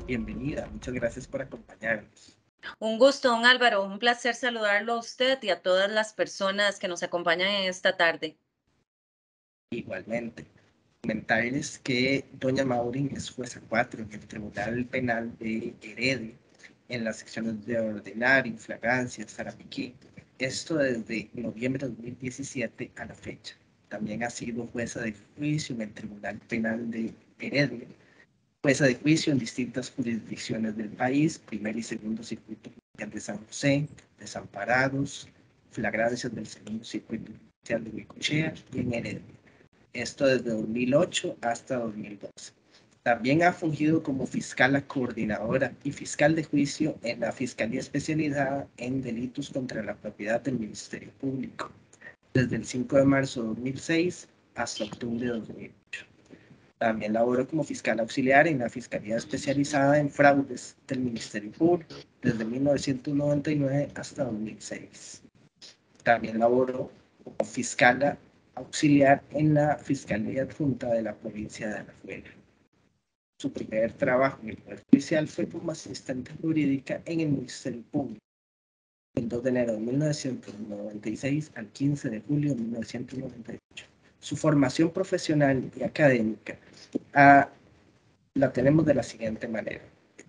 Bienvenida, muchas gracias por acompañarnos. Un gusto, don Álvaro, un placer saludarlo a usted y a todas las personas que nos acompañan en esta tarde. Igualmente, comentarles que doña Maureen es jueza 4 en el Tribunal Penal de Heredia, en las secciones de ordinario, flagrancia, Sarapiquí. Esto desde noviembre de 2017 a la fecha. También ha sido jueza de juicio en el Tribunal Penal de Heredia, jueza de juicio en distintas jurisdicciones del país, primer y segundo circuito judicial de San José, desamparados, flagrancias del segundo circuito judicial de Huicochea y en Heredia. Esto desde 2008 hasta 2012. También ha fungido como fiscal coordinadora y fiscal de juicio en la Fiscalía Especializada en Delitos contra la Propiedad del Ministerio Público, desde el 5 de marzo de 2006 hasta octubre de 2008. También laboró como fiscal auxiliar en la Fiscalía Especializada en Fraudes del Ministerio Público, desde 1999 hasta 2006. También laboró como fiscal auxiliar en la Fiscalía Adjunta de la provincia de Alajuela. Su primer trabajo en el Poder Judicial fue como asistente jurídica en el Ministerio Público, del 2 de enero de 1996 al 15 de julio de 1998. Su formación profesional y académica la tenemos de la siguiente manera.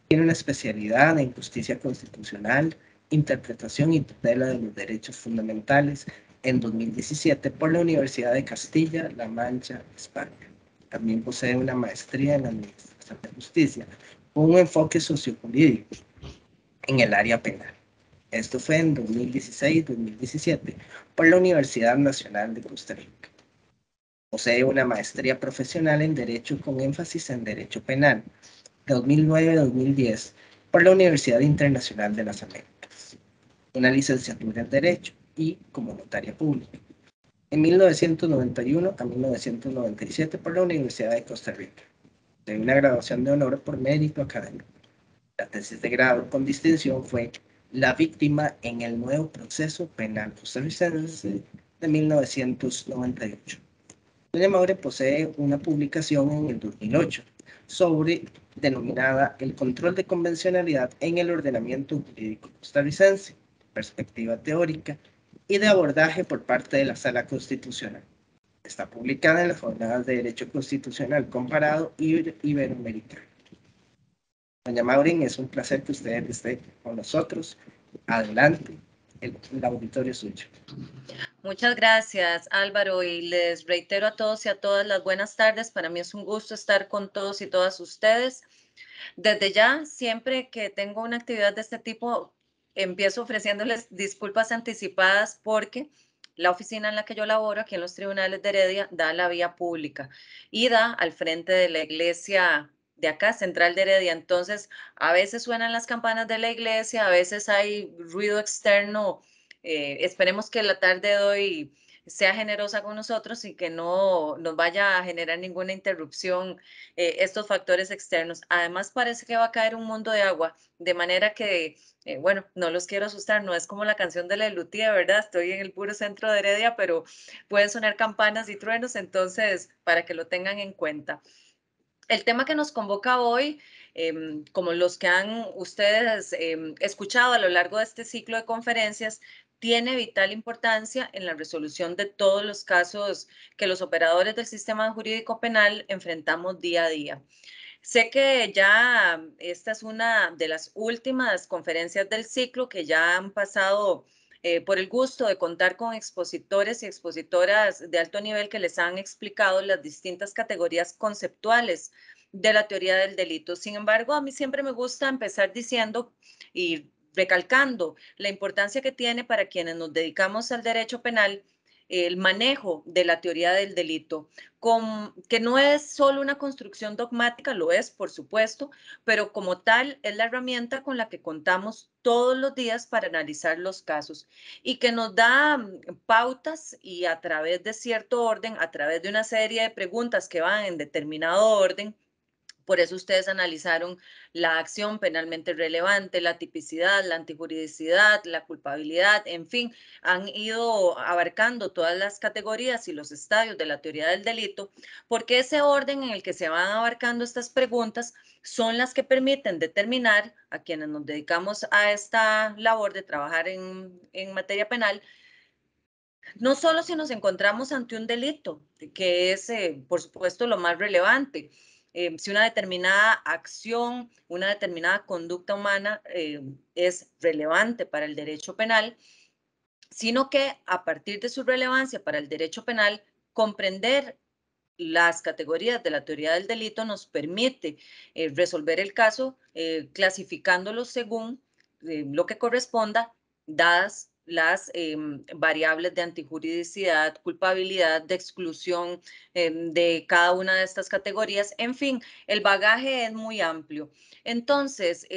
Tiene una especialidad en justicia constitucional, interpretación y tutela de los derechos fundamentales en 2017 por la Universidad de Castilla-La Mancha, España. También posee una maestría en Administración de Justicia con un enfoque sociojurídico en el área penal. Esto fue en 2016-2017 por la Universidad Nacional de Costa Rica. Posee una maestría profesional en Derecho con énfasis en Derecho Penal, 2009-2010, por la Universidad Internacional de las Américas. Una licenciatura en Derecho y como notaria pública. En 1991 a 1997 por la Universidad de Costa Rica. De una graduación de honor por mérito académico. La tesis de grado con distinción fue La víctima en el nuevo proceso penal costarricense de 1998. Doña Maure posee una publicación en el 2008 denominada El control de convencionalidad en el ordenamiento jurídico costarricense, perspectiva teórica y de abordaje por parte de la Sala Constitucional. Está publicada en las jornadas de Derecho Constitucional Comparado Iberoamericano. Doña Maureen, es un placer que usted esté con nosotros. Adelante, el auditorio es suyo. Muchas gracias, Álvaro, y les reitero a todos y a todas las buenas tardes. Para mí es un gusto estar con todos y todas ustedes. Desde ya, siempre que tengo una actividad de este tipo, empiezo ofreciéndoles disculpas anticipadas porque la oficina en la que yo laboro, aquí en los tribunales de Heredia, da la vía pública y da al frente de la iglesia de acá, Central de Heredia. Entonces, a veces suenan las campanas de la iglesia, a veces hay ruido externo. Esperemos que la tarde de hoy sea generosa con nosotros y que no nos vaya a generar ninguna interrupción estos factores externos. Además, parece que va a caer un mundo de agua, de manera que, bueno, no los quiero asustar, no es como la canción de la Lutía, ¿verdad? Estoy en el puro centro de Heredia, pero pueden sonar campanas y truenos, entonces, para que lo tengan en cuenta. El tema que nos convoca hoy, como los que han ustedes escuchado a lo largo de este ciclo de conferencias, tiene vital importancia en la resolución de todos los casos que los operadores del sistema jurídico penal enfrentamos día a día. Sé que ya esta es una de las últimas conferencias del ciclo que ya han pasado por el gusto de contar con expositores y expositoras de alto nivel que les han explicado las distintas categorías conceptuales de la teoría del delito. Sin embargo, a mí siempre me gusta empezar diciendo y recalcando la importancia que tiene para quienes nos dedicamos al derecho penal el manejo de la teoría del delito, que no es solo una construcción dogmática, lo es, por supuesto, pero como tal es la herramienta con la que contamos todos los días para analizar los casos y que nos da pautas y a través de cierto orden, a través de una serie de preguntas que van en determinado orden, Por eso ustedes analizaron la acción penalmente relevante, la tipicidad, la antijuridicidad, la culpabilidad, en fin, han ido abarcando todas las categorías y los estadios de la teoría del delito, porque ese orden en el que se van abarcando estas preguntas son las que permiten determinar a quienes nos dedicamos a esta labor de trabajar en materia penal, no solo si nos encontramos ante un delito, que es, por supuesto, lo más relevante, si una determinada acción, una determinada conducta humana es relevante para el derecho penal, sino que a partir de su relevancia para el derecho penal, comprender las categorías de la teoría del delito nos permite resolver el caso clasificándolo según lo que corresponda, dadas las variables de antijuridicidad, culpabilidad, de exclusión de cada una de estas categorías. En fin, el bagaje es muy amplio. Entonces,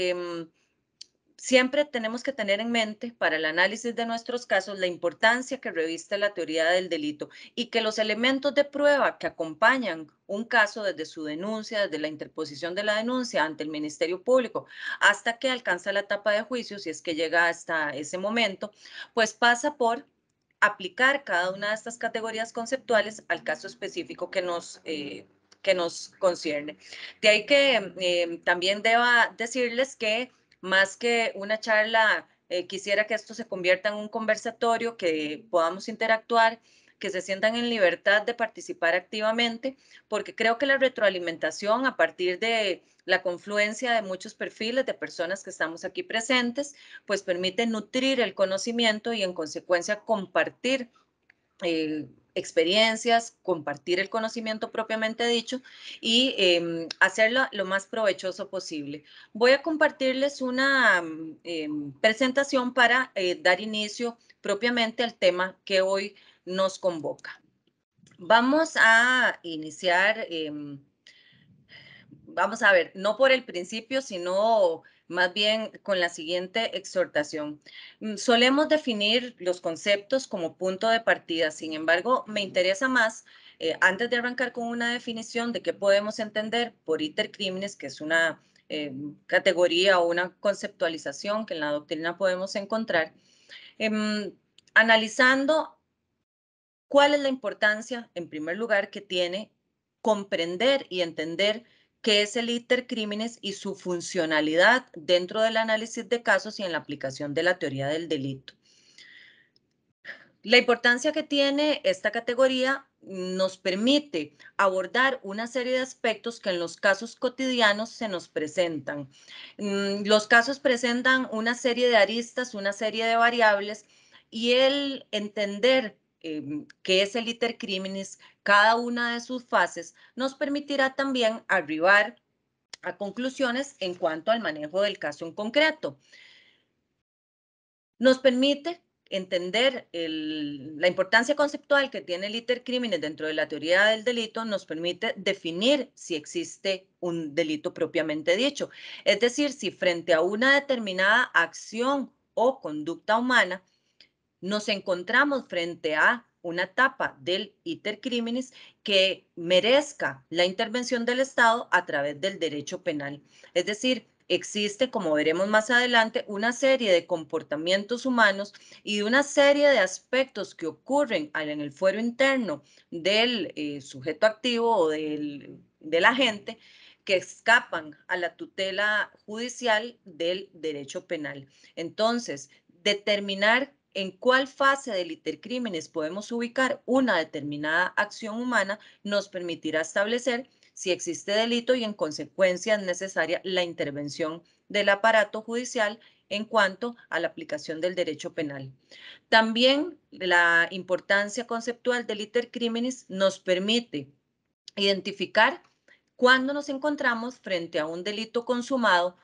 siempre tenemos que tener en mente para el análisis de nuestros casos la importancia que reviste la teoría del delito y que los elementos de prueba que acompañan un caso desde su denuncia, desde la interposición de la denuncia ante el Ministerio Público hasta que alcanza la etapa de juicio, si es que llega hasta ese momento, pues pasa por aplicar cada una de estas categorías conceptuales al caso específico que nos concierne. De ahí que también deba decirles que más que una charla, quisiera que esto se convierta en un conversatorio, que podamos interactuar, que se sientan en libertad de participar activamente, porque creo que la retroalimentación a partir de la confluencia de muchos perfiles de personas que estamos aquí presentes, pues permite nutrir el conocimiento y en consecuencia compartir experiencias, compartir el conocimiento propiamente dicho y hacerlo lo más provechoso posible. Voy a compartirles una presentación para dar inicio propiamente al tema que hoy nos convoca. Vamos a iniciar, vamos a ver, no por el principio, sino más bien con la siguiente exhortación. Solemos definir los conceptos como punto de partida, sin embargo, me interesa más, antes de arrancar con una definición de qué podemos entender por itercrímenes, que es una categoría o una conceptualización que en la doctrina podemos encontrar, analizando cuál es la importancia, en primer lugar, que tiene comprender y entender qué es el itercrímenes y su funcionalidad dentro del análisis de casos y en la aplicación de la teoría del delito. La importancia que tiene esta categoría nos permite abordar una serie de aspectos que en los casos cotidianos se nos presentan. Los casos presentan una serie de aristas, una serie de variables, y el entender qué es el itercrímenes, cada una de sus fases, nos permitirá también arribar a conclusiones en cuanto al manejo del caso en concreto. Nos permite entender la importancia conceptual que tiene el itercrímenes dentro de la teoría del delito, nos permite definir si existe un delito propiamente dicho. Es decir, si frente a una determinada acción o conducta humana nos encontramos frente a una etapa del itercrímenes que merezca la intervención del Estado a través del derecho penal. Es decir, existe, como veremos más adelante, una serie de comportamientos humanos y de una serie de aspectos que ocurren en el fuero interno del sujeto activo o del agente que escapan a la tutela judicial del derecho penal. Entonces, determinar en cuál fase del itercrímenes podemos ubicar una determinada acción humana nos permitirá establecer si existe delito y en consecuencia es necesaria la intervención del aparato judicial en cuanto a la aplicación del derecho penal. También la importancia conceptual del itercrímenes nos permite identificar cuándo nos encontramos frente a un delito consumado,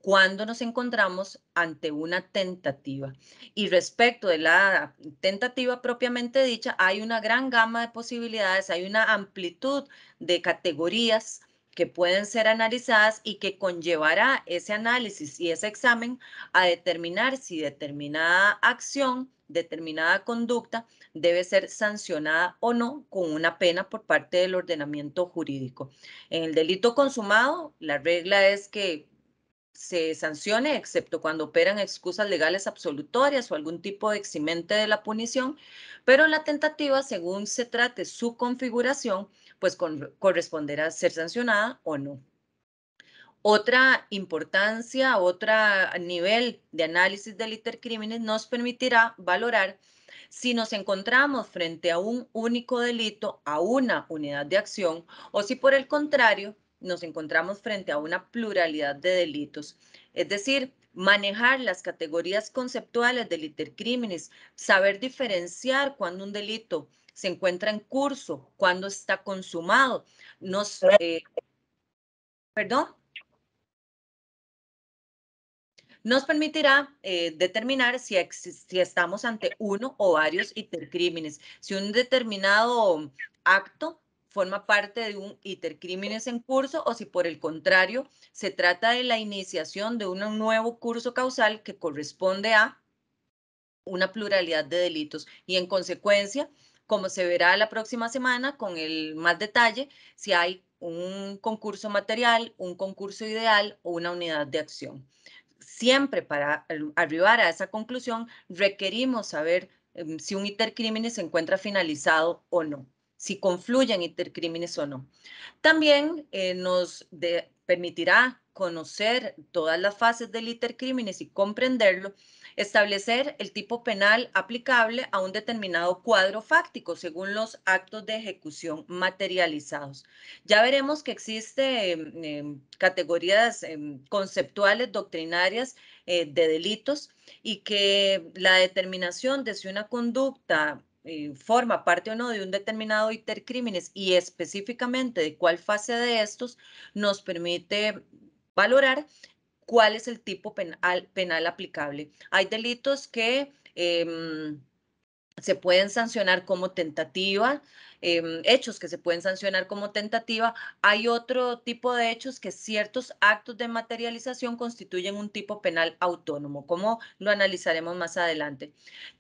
cuando nos encontramos ante una tentativa. Y respecto de la tentativa propiamente dicha, hay una gran gama de posibilidades, hay una amplitud de categorías que pueden ser analizadas y que conllevará ese análisis y ese examen a determinar si determinada acción determinada conducta debe ser sancionada o no con una pena por parte del ordenamiento jurídico. En el delito consumado, la regla es que se sancione, excepto cuando operan excusas legales absolutorias o algún tipo de eximente de la punición, pero la tentativa, según se trate su configuración, pues corresponderá ser sancionada o no. Otra importancia, otro nivel de análisis del intercrímenes nos permitirá valorar si nos encontramos frente a un único delito, a una unidad de acción, o si por el contrario nos encontramos frente a una pluralidad de delitos. Es decir, manejar las categorías conceptuales del intercrímenes, saber diferenciar cuando un delito se encuentra en curso, cuando está consumado, perdón, nos permitirá determinar si estamos ante uno o varios intercrímenes, si un determinado acto forma parte de un intercrímenes en curso o si por el contrario se trata de la iniciación de un nuevo curso causal que corresponde a una pluralidad de delitos y en consecuencia, como se verá la próxima semana con el más detalle, si hay un concurso material, un concurso ideal o una unidad de acción. Siempre para arribar a esa conclusión requerimos saber si un intercrímenes se encuentra finalizado o no, si confluyen intercrímenes o no. También nos permitirá conocer todas las fases del intercrímenes y comprenderlo, establecer el tipo penal aplicable a un determinado cuadro fáctico según los actos de ejecución materializados. Ya veremos que existen categorías conceptuales, doctrinarias de delitos y que la determinación de si una conducta forma parte o no de un determinado intercrímenes y específicamente de cuál fase de estos nos permite valorar cuál es el tipo penal aplicable. Hay delitos que se pueden sancionar como tentativa, hechos que se pueden sancionar como tentativa. Hay otro tipo de hechos que ciertos actos de materialización constituyen un tipo penal autónomo, como lo analizaremos más adelante.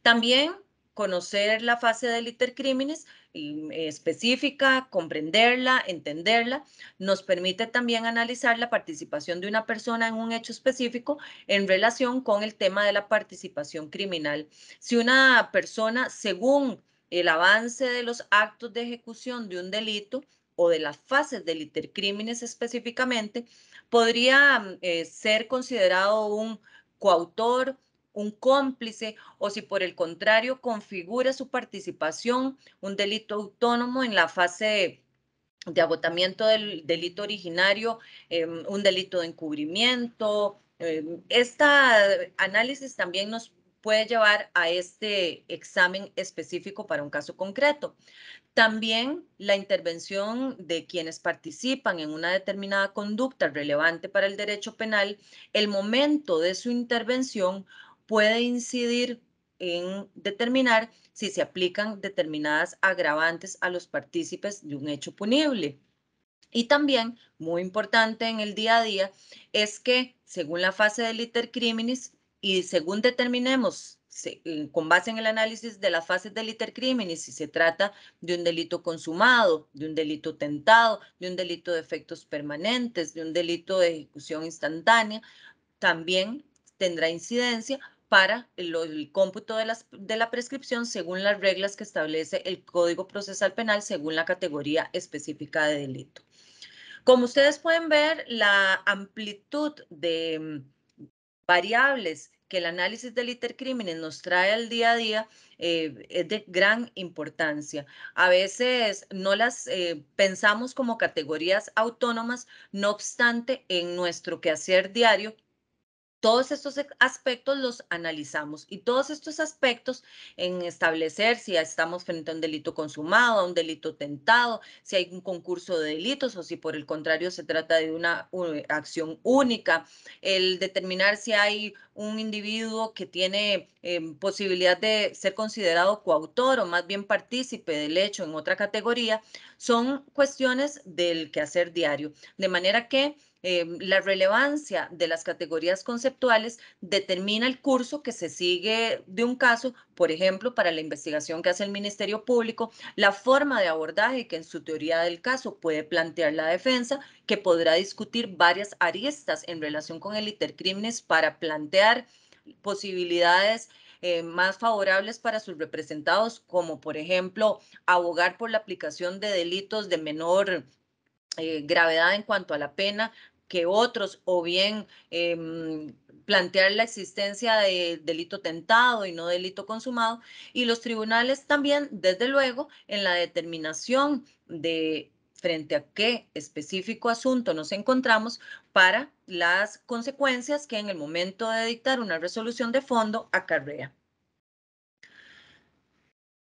También conocer la fase del intercrímenes específica, comprenderla, entenderla, nos permite también analizar la participación de una persona en un hecho específico en relación con el tema de la participación criminal. Si una persona, según el avance de los actos de ejecución de un delito o de las fases del intercrímenes específicamente, podría ser considerado un coautor, un cómplice o si por el contrario configura su participación un delito autónomo en la fase de agotamiento del delito originario, un delito de encubrimiento. Este análisis también nos puede llevar a este examen específico para un caso concreto. También la intervención de quienes participan en una determinada conducta relevante para el derecho penal, el momento de su intervención puede incidir en determinar si se aplican determinadas agravantes a los partícipes de un hecho punible. Y también, muy importante en el día a día, es que según la fase del intercrímenes y según determinemos, con base en el análisis de las fases del intercrímenes, si se trata de un delito consumado, de un delito tentado, de un delito de efectos permanentes, de un delito de ejecución instantánea, también tendrá incidencia para el cómputo de la prescripción según las reglas que establece el Código Procesal Penal según la categoría específica de delito. Como ustedes pueden ver, la amplitud de variables que el análisis del intercrímenes nos trae al día a día es de gran importancia. A veces no las pensamos como categorías autónomas, no obstante, en nuestro quehacer diario todos estos aspectos los analizamos y todos estos aspectos en establecer si estamos frente a un delito consumado, a un delito tentado, si hay un concurso de delitos o si por el contrario se trata de una acción única, el determinar si hay un individuo que tiene posibilidad de ser considerado coautor o más bien partícipe del hecho en otra categoría, son cuestiones del quehacer diario, de manera que la relevancia de las categorías conceptuales determina el curso que se sigue de un caso, por ejemplo, para la investigación que hace el Ministerio Público, la forma de abordaje que en su teoría del caso puede plantear la defensa, que podrá discutir varias aristas en relación con el intercrímenes para plantear posibilidades más favorables para sus representados, como por ejemplo abogar por la aplicación de delitos de menor gravedad en cuanto a la pena que otros, o bien plantear la existencia de delito tentado y no delito consumado, y los tribunales también, desde luego, en la determinación de frente a qué específico asunto nos encontramos para las consecuencias que en el momento de dictar una resolución de fondo acarrea.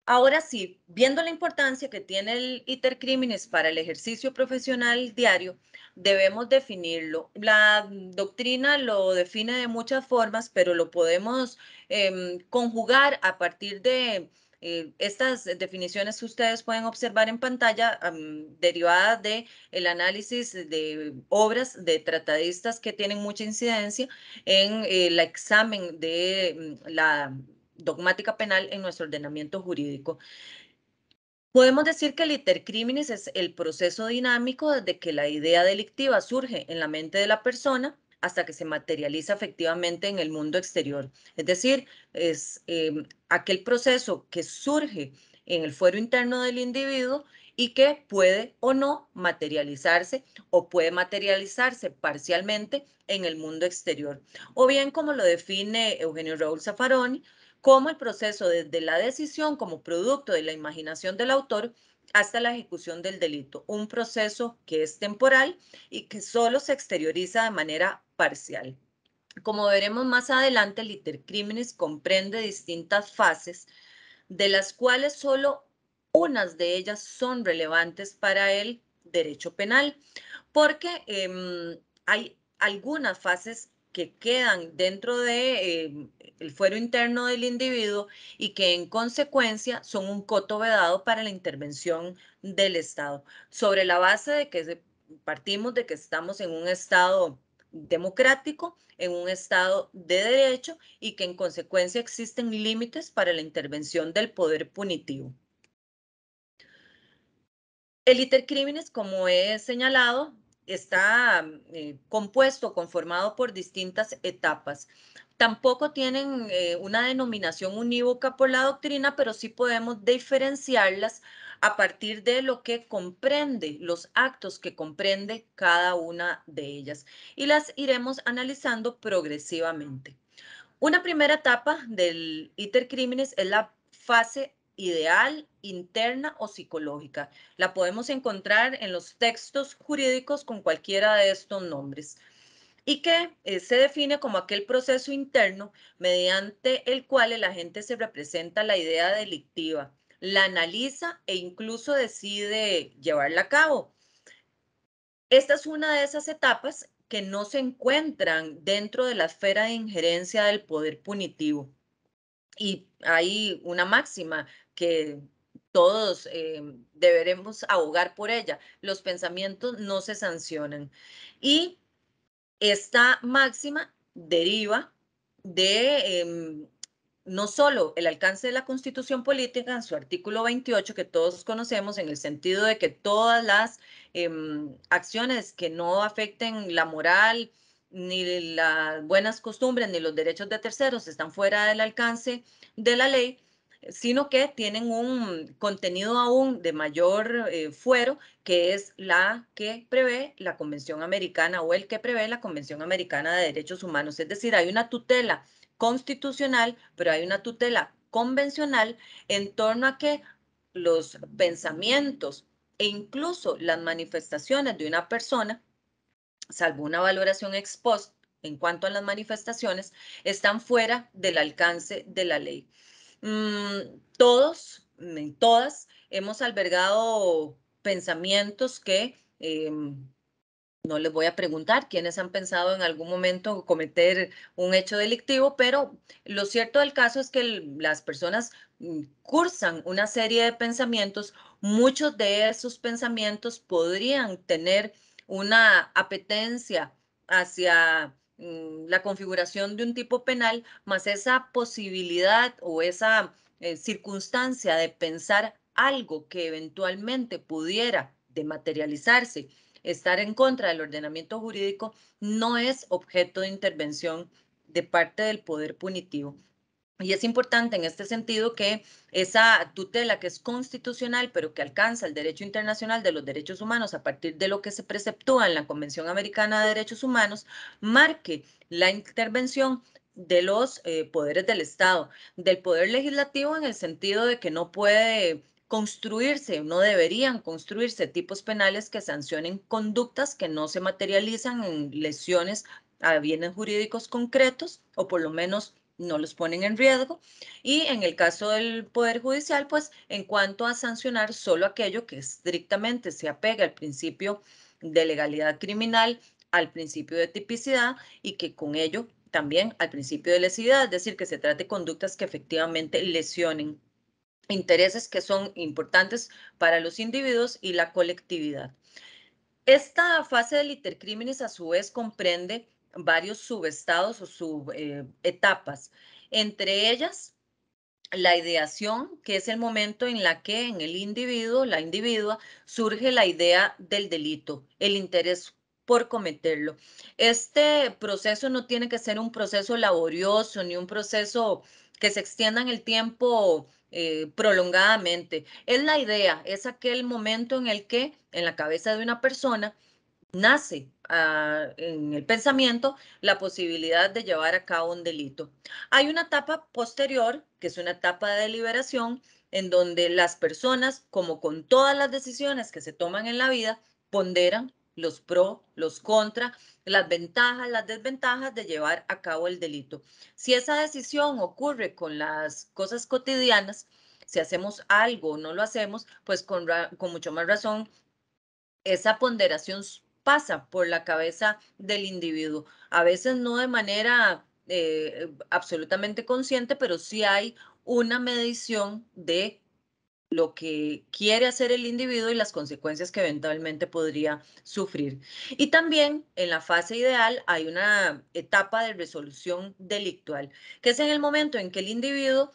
Ahora sí, viendo la importancia que tiene el intercrímenes para el ejercicio profesional diario, debemos definirlo. La doctrina lo define de muchas formas, pero lo podemos conjugar a partir de estas definiciones que ustedes pueden observar en pantalla, derivadas del análisis de obras de tratadistas que tienen mucha incidencia en el examen de la dogmática penal en nuestro ordenamiento jurídico. Podemos decir que el intercrímenes es el proceso dinámico desde que la idea delictiva surge en la mente de la persona hasta que se materializa efectivamente en el mundo exterior. Es decir, es aquel proceso que surge en el fuero interno del individuo y que puede o no materializarse o puede materializarse parcialmente en el mundo exterior. O bien, como lo define Eugenio Raúl Zaffaroni, como el proceso desde la decisión como producto de la imaginación del autor hasta la ejecución del delito, un proceso que es temporal y que solo se exterioriza de manera parcial. Como veremos más adelante, el intercrímenes comprende distintas fases, de las cuales solo unas de ellas son relevantes para el derecho penal, porque hay algunas fases que quedan dentro de el fuero interno del individuo y que en consecuencia son un coto vedado para la intervención del Estado, sobre la base de que partimos de que estamos en un Estado democrático, en un Estado de derecho y que en consecuencia existen límites para la intervención del poder punitivo. El intercrímenes, como he señalado, está compuesto, conformado por distintas etapas. Tampoco tienen una denominación unívoca por la doctrina, pero sí podemos diferenciarlas a partir de lo que comprende, los actos que comprende cada una de ellas. Y las iremos analizando progresivamente. Una primera etapa del intercrímenes es la fase ideal, interna o psicológica. La podemos encontrar en los textos jurídicos con cualquiera de estos nombres y que se define como aquel proceso interno mediante el cual el agente se representa la idea delictiva, la analiza e incluso decide llevarla a cabo. Esta es una de esas etapas que no se encuentran dentro de la esfera de injerencia del poder punitivo. Y hay una máxima que todos deberemos abogar por ella. Los pensamientos no se sancionan. Y esta máxima deriva de no solo el alcance de la Constitución Política en su artículo 28, que todos conocemos, en el sentido de que todas las acciones que no afecten la moral, ni las buenas costumbres, ni los derechos de terceros están fuera del alcance de la ley, sino que tienen un contenido aún de mayor fuero, que es la que prevé la Convención Americana o el que prevé la Convención Americana de Derechos Humanos. Es decir, hay una tutela constitucional, pero hay una tutela convencional en torno a que los pensamientos e incluso las manifestaciones de una persona, salvo una valoración ex post en cuanto a las manifestaciones, están fuera del alcance de la ley. Todos, todas, hemos albergado pensamientos que no les voy a preguntar quiénes han pensado en algún momento cometer un hecho delictivo, pero lo cierto del caso es que las personas cursan una serie de pensamientos, muchos de esos pensamientos podrían tener una apetencia hacia la configuración de un tipo penal, más esa posibilidad o esa circunstancia de pensar algo que eventualmente pudiera dematerializarse, estar en contra del ordenamiento jurídico, no es objeto de intervención de parte del poder punitivo. Y es importante en este sentido que esa tutela que es constitucional, pero que alcanza el derecho internacional de los derechos humanos a partir de lo que se preceptúa en la Convención Americana de Derechos Humanos, marque la intervención de los poderes del Estado, del poder legislativo en el sentido de que no puede construirse, no deberían construirse tipos penales que sancionen conductas que no se materializan en lesiones a bienes jurídicos concretos o por lo menos no los ponen en riesgo. Y en el caso del Poder Judicial, pues en cuanto a sancionar solo aquello que estrictamente se apega al principio de legalidad criminal, al principio de tipicidad y que con ello también al principio de lesividad, es decir, que se trate de conductas que efectivamente lesionen intereses que son importantes para los individuos y la colectividad. Esta fase del itercrímenes a su vez comprende varios subestados o subetapas, entre ellas la ideación, que es el momento en la que en el individuo, la individua, surge la idea del delito, el interés por cometerlo. Este proceso no tiene que ser un proceso laborioso ni un proceso que se extienda en el tiempo prolongadamente. Es la idea, es aquel momento en el que en la cabeza de una persona nace en el pensamiento la posibilidad de llevar a cabo un delito. Hay una etapa posterior, que es una etapa de deliberación, en donde las personas, como con todas las decisiones que se toman en la vida, ponderan los pro, los contra, las ventajas, las desventajas de llevar a cabo el delito. Si esa decisión ocurre con las cosas cotidianas, si hacemos algo o no lo hacemos, pues con mucho más razón esa ponderación pasa por la cabeza del individuo. A veces no de manera absolutamente consciente, pero sí hay una medición de lo que quiere hacer el individuo y las consecuencias que eventualmente podría sufrir. Y también en la fase ideal hay una etapa de resolución delictual, que es en el momento en que el individuo,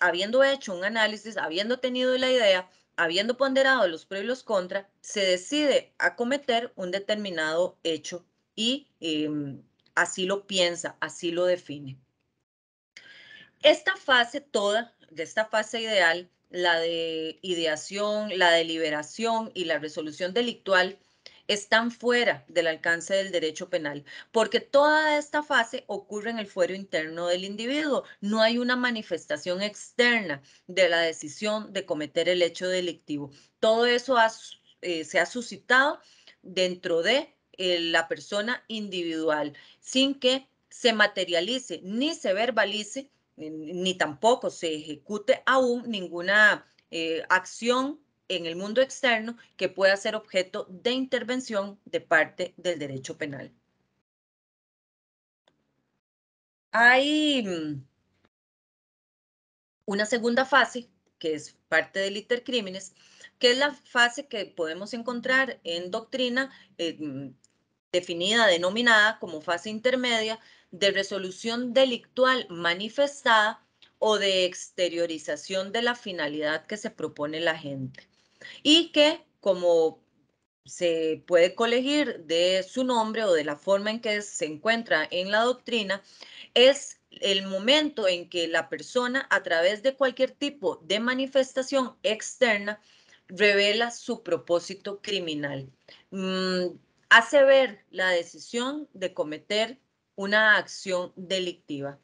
habiendo hecho un análisis, habiendo tenido la idea, habiendo ponderado los pros y los contras, se decide a cometer un determinado hecho y así lo piensa, así lo define. Esta fase toda, de esta fase ideal, la de ideación, la deliberación y la resolución delictual, están fuera del alcance del derecho penal, porque toda esta fase ocurre en el fuero interno del individuo. No hay una manifestación externa de la decisión de cometer el hecho delictivo. Todo eso se ha suscitado dentro de la persona individual, sin que se materialice ni se verbalice ni tampoco se ejecute aún ninguna acción en el mundo externo que pueda ser objeto de intervención de parte del derecho penal. Hay una segunda fase, que es parte del itercrímenes, que es la fase que podemos encontrar en doctrina definida, denominada como fase intermedia de resolución delictual manifestada o de exteriorización de la finalidad que se propone la gente. Y que, como se puede colegir de su nombre o de la forma en que se encuentra en la doctrina, es el momento en que la persona, a través de cualquier tipo de manifestación externa, revela su propósito criminal. Hace ver la decisión de cometer una acción delictiva.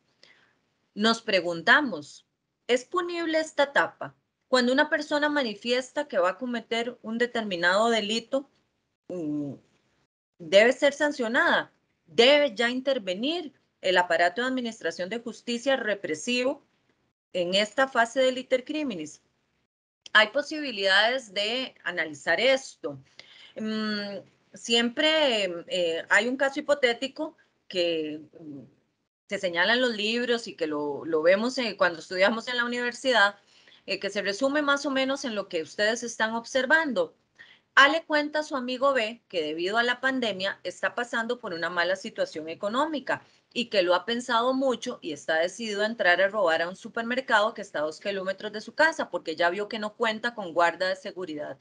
Nos preguntamos, ¿es punible esta etapa? Cuando una persona manifiesta que va a cometer un determinado delito, debe ser sancionada, debe ya intervenir el aparato de administración de justicia represivo en esta fase del itercrímenes. Hay posibilidades de analizar esto. Siempre hay un caso hipotético que se señala en los libros y que lo vemos cuando estudiamos en la universidad, que se resume más o menos en lo que ustedes están observando. A le cuenta a su amigo B que debido a la pandemia está pasando por una mala situación económica y que lo ha pensado mucho y está decidido a entrar a robar a un supermercado que está a 2 kilómetros de su casa porque ya vio que no cuenta con guarda de seguridad.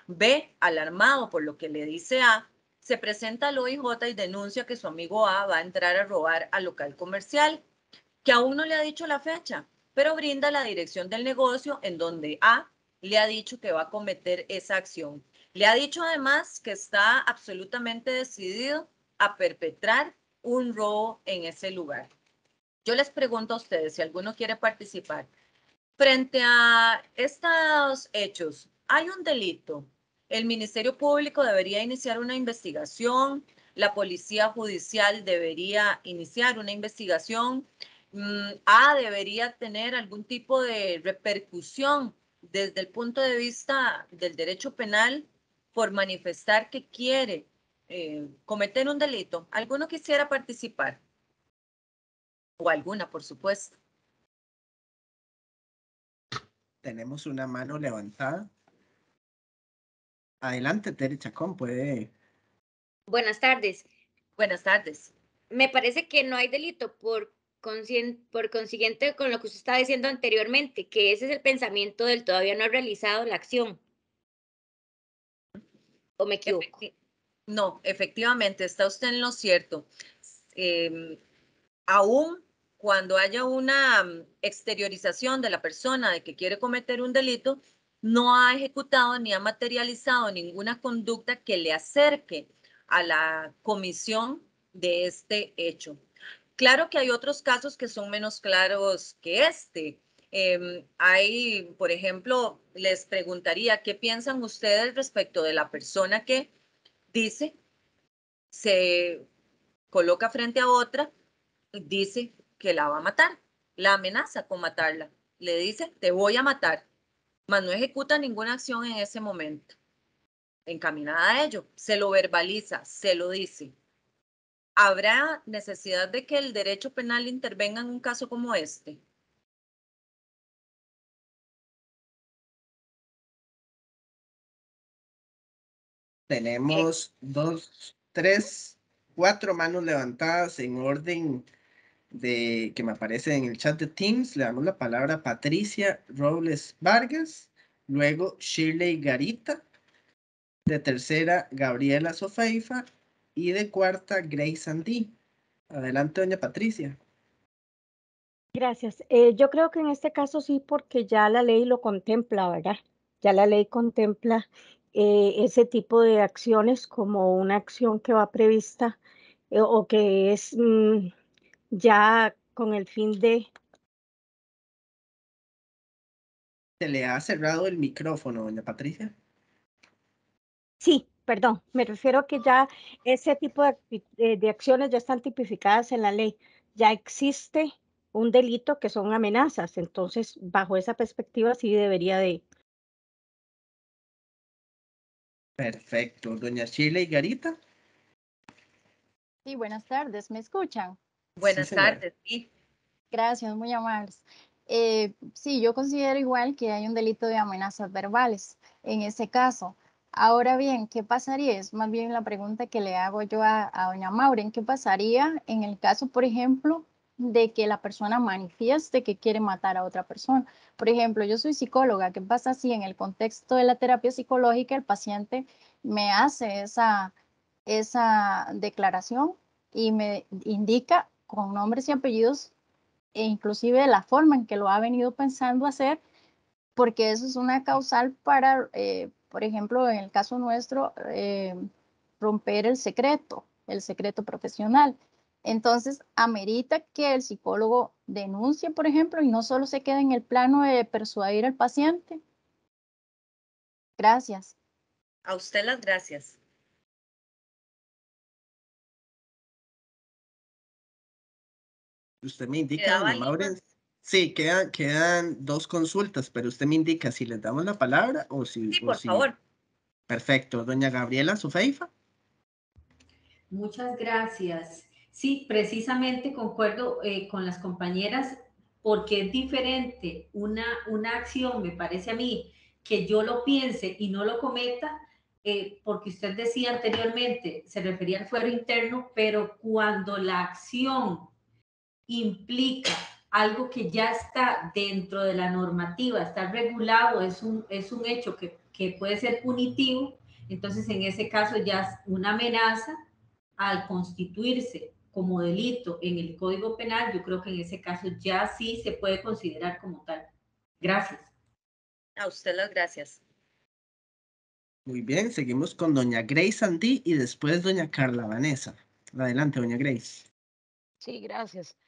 B, alarmado por lo que le dice A, se presenta al OIJ y denuncia que su amigo A va a entrar a robar al local comercial, que aún no le ha dicho la fecha, pero brinda la dirección del negocio en donde A le ha dicho que va a cometer esa acción. Le ha dicho además que está absolutamente decidido a perpetrar un robo en ese lugar. Yo les pregunto a ustedes si alguno quiere participar. Frente a estos hechos, hay un delito. El Ministerio Público debería iniciar una investigación, la Policía Judicial debería iniciar una investigación, A debería tener algún tipo de repercusión desde el punto de vista del derecho penal por manifestar que quiere cometer un delito. ¿Alguno quisiera participar? O alguna, por supuesto. Tenemos una mano levantada. Adelante, Tere Chacón, puede. Buenas tardes. Buenas tardes. Me parece que no hay delito por consiguiente con lo que usted estaba diciendo anteriormente, que ese es el pensamiento del todavía no ha realizado la acción. ¿O me equivoco? No, efectivamente, está usted en lo cierto. Aún cuando haya una exteriorización de la persona de que quiere cometer un delito, no ha ejecutado ni ha materializado ninguna conducta que le acerque a la comisión de este hecho. Claro que hay otros casos que son menos claros que este. Hay, por ejemplo, les preguntaría, ¿qué piensan ustedes respecto de la persona que dice, se coloca frente a otra, dice que la va a matar, la amenaza con matarla, le dice, te voy a matar, mas no ejecuta ninguna acción en ese momento encaminada a ello, se lo verbaliza, se lo dice? ¿Habrá necesidad de que el derecho penal intervenga en un caso como este? Tenemos 2, 3, 4 manos levantadas en orden de que me aparece en el chat de Teams. Le damos la palabra a Patricia Robles Vargas, luego Shirley Garita, de tercera Gabriela Sofeifa y de cuarta Grace Andy. Adelante, doña Patricia. Gracias. Yo creo que en este caso sí, porque ya la ley lo contempla, ¿verdad? Ya la ley contempla ese tipo de acciones como una acción que va prevista o que es ya con el fin de... Se le ha cerrado el micrófono, doña Patricia. Sí, perdón, me refiero a que ya ese tipo de acciones ya están tipificadas en la ley. Ya existe un delito que son amenazas, entonces bajo esa perspectiva sí debería de... Perfecto. Doña Shirley Garita. Sí, buenas tardes, ¿me escuchan? Sí, Buenas señora. tardes, sí. Gracias, muy amables. Sí, yo considero igual que hay un delito de amenazas verbales en ese caso. Ahora bien, ¿qué pasaría? Es más bien la pregunta que le hago yo a doña Maureen. ¿Qué pasaría en el caso, por ejemplo, de que la persona manifieste que quiere matar a otra persona? Por ejemplo, yo soy psicóloga. ¿Qué pasa si en el contexto de la terapia psicológica el paciente me hace esa declaración y me indica con nombres y apellidos e inclusive la forma en que lo ha venido pensando hacer, porque eso es una causal para, por ejemplo, en el caso nuestro, romper el secreto profesional? Entonces, amerita que el psicólogo denuncie, por ejemplo, y no solo se quede en el plano de persuadir al paciente. Gracias. A usted las gracias. Usted me indica, ¿Quedaba doña alguien Maureen. más? Sí, quedan 2 consultas, pero usted me indica si les damos la palabra o si... Sí, O por si... favor. Perfecto. Doña Gabriela Sofeifa. Muchas gracias. Sí, precisamente concuerdo con las compañeras porque es diferente una acción, me parece a mí, que yo lo piense y no lo cometa, porque usted decía anteriormente, se refería al fuero interno, pero cuando la acción implica algo que ya está dentro de la normativa, está regulado, es un hecho que puede ser punitivo, entonces en ese caso ya es una amenaza al constituirse como delito en el Código Penal, yo creo que en ese caso ya sí se puede considerar como tal. Gracias. A usted las gracias. Muy bien, seguimos con doña Grace Sandí y después doña Carla Vanessa. Adelante, doña Grace. Sí, gracias.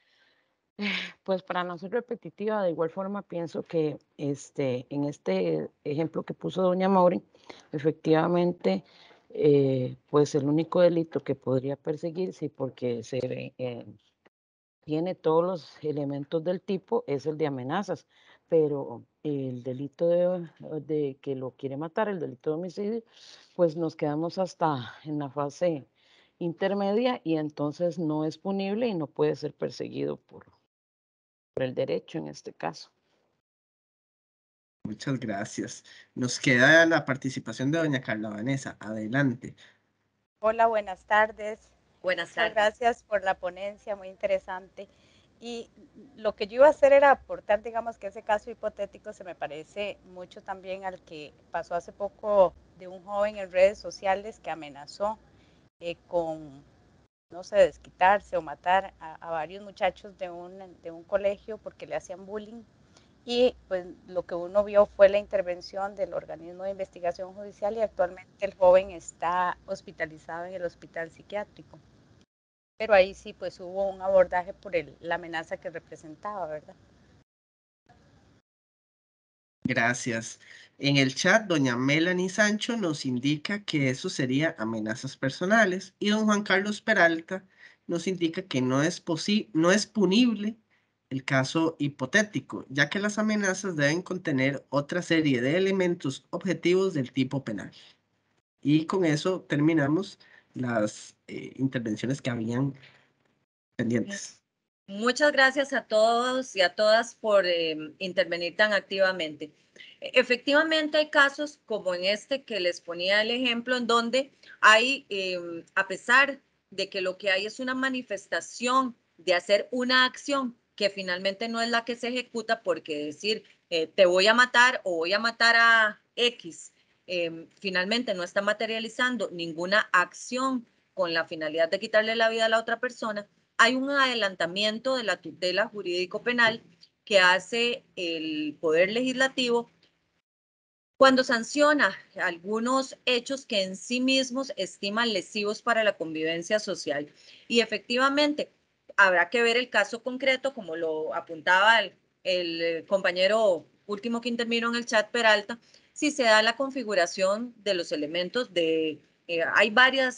Pues para no ser repetitiva, de igual forma pienso que en este ejemplo que puso doña Maureen, efectivamente, pues el único delito que podría perseguirse porque tiene todos los elementos del tipo es el de amenazas, pero el delito de que lo quiere matar, el delito de homicidio, pues nos quedamos hasta en la fase intermedia y entonces no es punible y no puede ser perseguido por el derecho en este caso. Muchas gracias. Nos queda la participación de doña Carla Vanessa. Adelante. Hola, buenas tardes. Buenas Muchas tardes. gracias por la ponencia, muy interesante. Y lo que yo iba a hacer era aportar, digamos, que ese caso hipotético se me parece mucho también al que pasó hace poco de un joven en redes sociales que amenazó con, no sé, desquitarse o matar a varios muchachos de un colegio porque le hacían bullying. Y pues lo que uno vio fue la intervención del organismo de investigación judicial y actualmente el joven está hospitalizado en el hospital psiquiátrico. Pero ahí sí pues hubo un abordaje por la amenaza que representaba, ¿verdad? Gracias. En el chat, doña Melanie Sancho nos indica que eso sería amenazas personales y don Juan Carlos Peralta nos indica que no es punible el caso hipotético, ya que las amenazas deben contener otra serie de elementos objetivos del tipo penal. Y con eso terminamos las intervenciones que habían pendientes. Muchas gracias a todos y a todas por intervenir tan activamente. Efectivamente hay casos como en este que les ponía el ejemplo, en donde hay, a pesar de que lo que hay es una manifestación de hacer una acción que finalmente no es la que se ejecuta, porque decir te voy a matar o voy a matar a X, finalmente no está materializando ninguna acción con la finalidad de quitarle la vida a la otra persona. Hay un adelantamiento de la tutela jurídico-penal que hace el Poder Legislativo cuando sanciona algunos hechos que en sí mismos estiman lesivos para la convivencia social. Y efectivamente, habrá que ver el caso concreto, como lo apuntaba el compañero último que intervino en el chat, Peralta, si se da la configuración de los elementos de... hay varios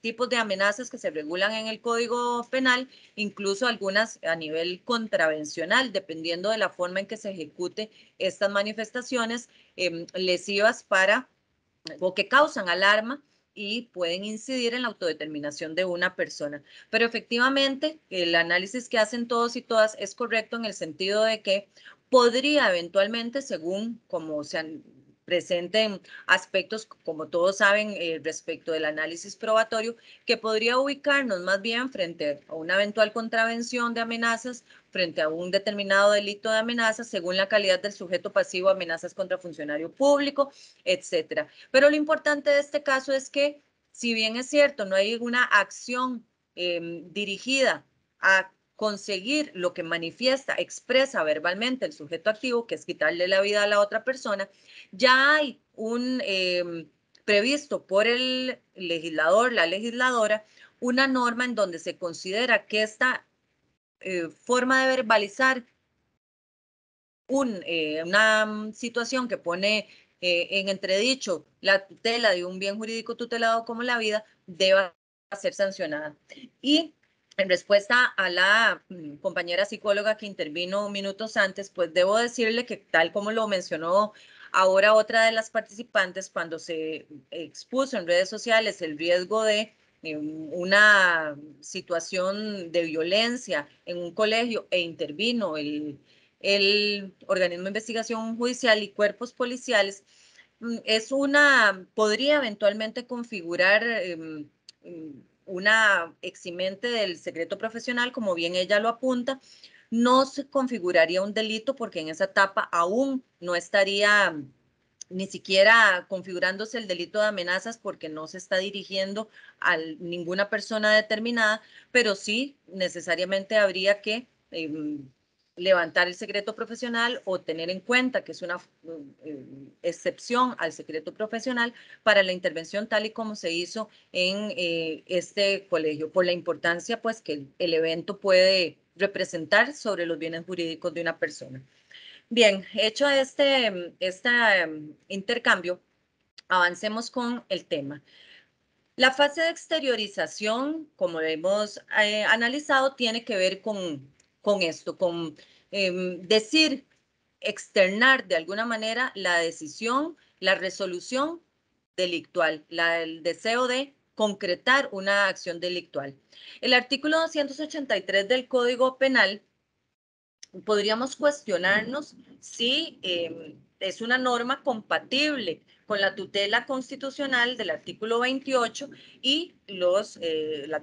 tipos de amenazas que se regulan en el Código Penal, incluso algunas a nivel contravencional, dependiendo de la forma en que se ejecute estas manifestaciones lesivas para o que causan alarma y pueden incidir en la autodeterminación de una persona. Pero efectivamente, el análisis que hacen todos y todas es correcto en el sentido de que podría eventualmente, según como se presenten aspectos, como todos saben, respecto del análisis probatorio, que podría ubicarnos más bien frente a una eventual contravención de amenazas, frente a un determinado delito de amenazas, según la calidad del sujeto pasivo, amenazas contra funcionario público, etcétera. Pero lo importante de este caso es que, si bien es cierto, no hay una acción dirigida a conseguir lo que manifiesta, expresa verbalmente el sujeto activo, que es quitarle la vida a la otra persona, ya hay un previsto por el legislador, la legisladora, una norma en donde se considera que esta forma de verbalizar una situación que pone en entredicho la tutela de un bien jurídico tutelado como la vida, deba ser sancionada. Y en respuesta a la compañera psicóloga que intervino minutos antes, pues debo decirle que tal como lo mencionó ahora otra de las participantes, cuando se expuso en redes sociales el riesgo de una situación de violencia en un colegio e intervino el organismo de investigación judicial y cuerpos policiales, podría eventualmente configurar una eximente del secreto profesional, como bien ella lo apunta. No se configuraría un delito porque en esa etapa aún no estaría ni siquiera configurándose el delito de amenazas porque no se está dirigiendo a ninguna persona determinada, pero sí necesariamente habría que levantar el secreto profesional o tener en cuenta que es una excepción al secreto profesional para la intervención tal y como se hizo en este colegio, por la importancia pues que el evento puede representar sobre los bienes jurídicos de una persona. Bien, hecho este intercambio, avancemos con el tema. La fase de exteriorización, como hemos analizado, tiene que ver con esto, con decir, externar de alguna manera la decisión, la resolución delictual, el deseo de concretar una acción delictual. El artículo 283 del Código Penal, podríamos cuestionarnos si es una norma compatible con la tutela constitucional del artículo 28 y las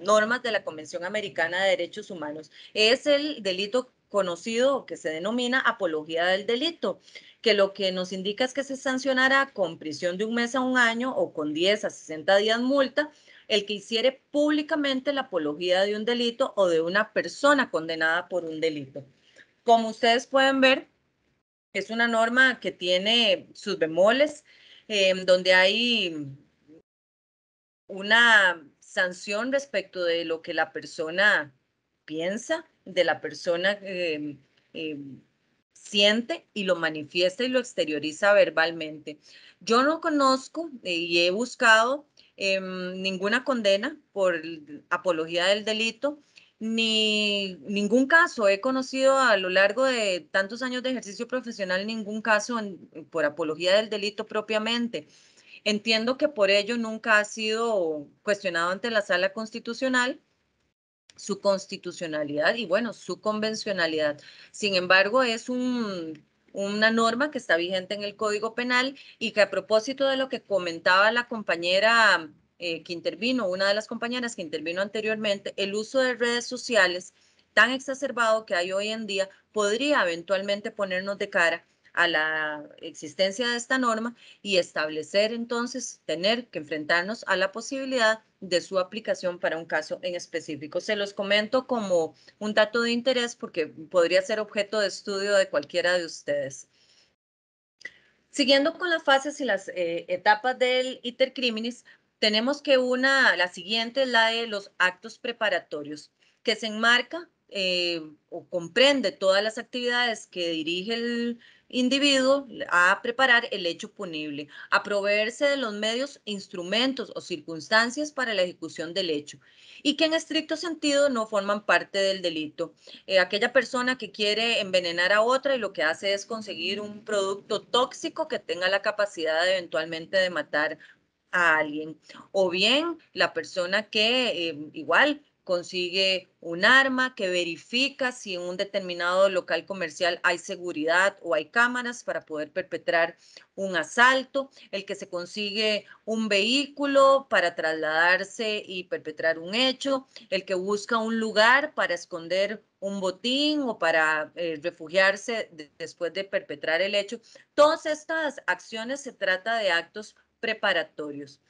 normas de la Convención Americana de Derechos Humanos. Es el delito conocido que se denomina apología del delito, que lo que nos indica es que se sancionará con prisión de 1 mes a 1 año o con 10 a 60 días multa el que hiciere públicamente la apología de un delito o de una persona condenada por un delito. Como ustedes pueden ver, es una norma que tiene sus bemoles, donde hay una sanción respecto de lo que la persona piensa, de la persona siente y lo manifiesta y lo exterioriza verbalmente. Yo no conozco y he buscado ninguna condena por apología del delito, ni ningún caso he conocido a lo largo de tantos años de ejercicio profesional, ningún caso por apología del delito propiamente. Entiendo que por ello nunca ha sido cuestionado ante la Sala Constitucional su constitucionalidad y, bueno, su convencionalidad. Sin embargo, es una norma que está vigente en el Código Penal y que, a propósito de lo que comentaba la compañera que intervino, una de las compañeras que intervino anteriormente, el uso de redes sociales tan exacerbado que hay hoy en día podría eventualmente ponernos de cara a la existencia de esta norma y establecer entonces, tener que enfrentarnos a la posibilidad de su aplicación para un caso en específico. Se los comento como un dato de interés porque podría ser objeto de estudio de cualquiera de ustedes. Siguiendo con las fases y las etapas del iter criminis, tenemos que la siguiente es la de los actos preparatorios, que se enmarca o comprende todas las actividades que dirige el individuo a preparar el hecho punible, a proveerse de los medios, instrumentos o circunstancias para la ejecución del hecho, y que en estricto sentido no forman parte del delito. Aquella persona que quiere envenenar a otra y lo que hace es conseguir un producto tóxico que tenga la capacidad eventualmente de matar a alguien, o bien la persona que igual consigue un arma, que verifica si en un determinado local comercial hay seguridad o hay cámaras para poder perpetrar un asalto, el que se consigue un vehículo para trasladarse y perpetrar un hecho, el que busca un lugar para esconder un botín o para refugiarse después de perpetrar el hecho. Todas estas acciones se trata de actos preparatorios.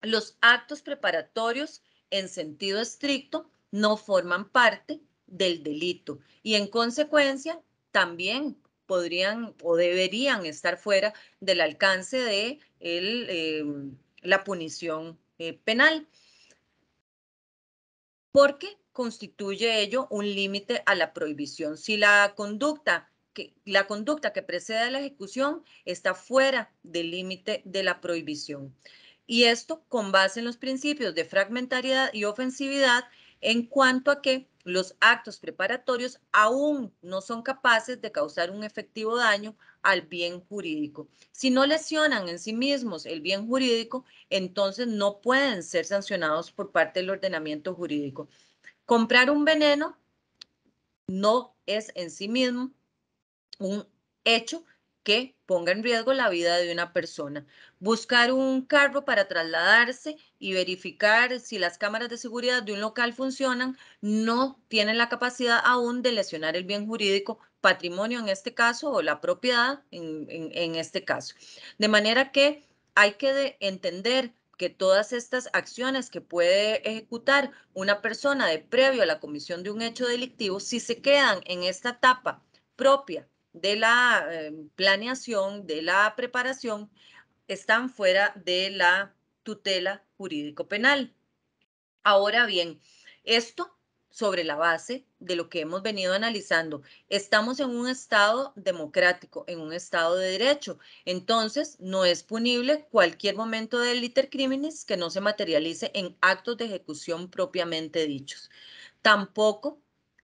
Los actos preparatorios en sentido estricto no forman parte del delito y en consecuencia también podrían o deberían estar fuera del alcance de la punición penal, porque constituye ello un límite a la prohibición. Si la conducta que precede a la ejecución está fuera del límite de la prohibición. Y esto con base en los principios de fragmentariedad y ofensividad, en cuanto a que los actos preparatorios aún no son capaces de causar un efectivo daño al bien jurídico. Si no lesionan en sí mismos el bien jurídico, entonces no pueden ser sancionados por parte del ordenamiento jurídico. Comprar un veneno no es en sí mismo un hecho que ponga en riesgo la vida de una persona. Buscar un carro para trasladarse y verificar si las cámaras de seguridad de un local funcionan no tienen la capacidad aún de lesionar el bien jurídico, patrimonio en este caso, o la propiedad en este caso. De manera que hay que entender que todas estas acciones que puede ejecutar una persona de previo a la comisión de un hecho delictivo, si se quedan en esta etapa propia de la planeación, de la preparación, están fuera de la tutela jurídico-penal. Ahora bien, esto sobre la base de lo que hemos venido analizando. Estamos en un estado democrático, en un estado de derecho. Entonces, no es punible cualquier momento del liter criminis que no se materialice en actos de ejecución propiamente dichos. Tampoco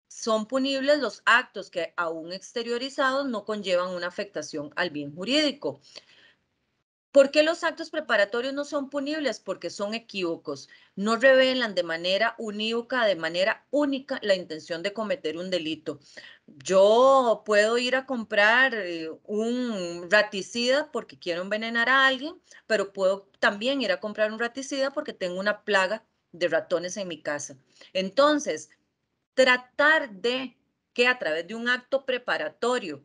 son punibles los actos que, aún exteriorizados, no conllevan una afectación al bien jurídico. ¿Por qué los actos preparatorios no son punibles? Porque son equívocos, no revelan de manera unívoca, de manera única, la intención de cometer un delito. Yo puedo ir a comprar un raticida porque quiero envenenar a alguien, pero puedo también ir a comprar un raticida porque tengo una plaga de ratones en mi casa. Entonces, tratar de que a través de un acto preparatorio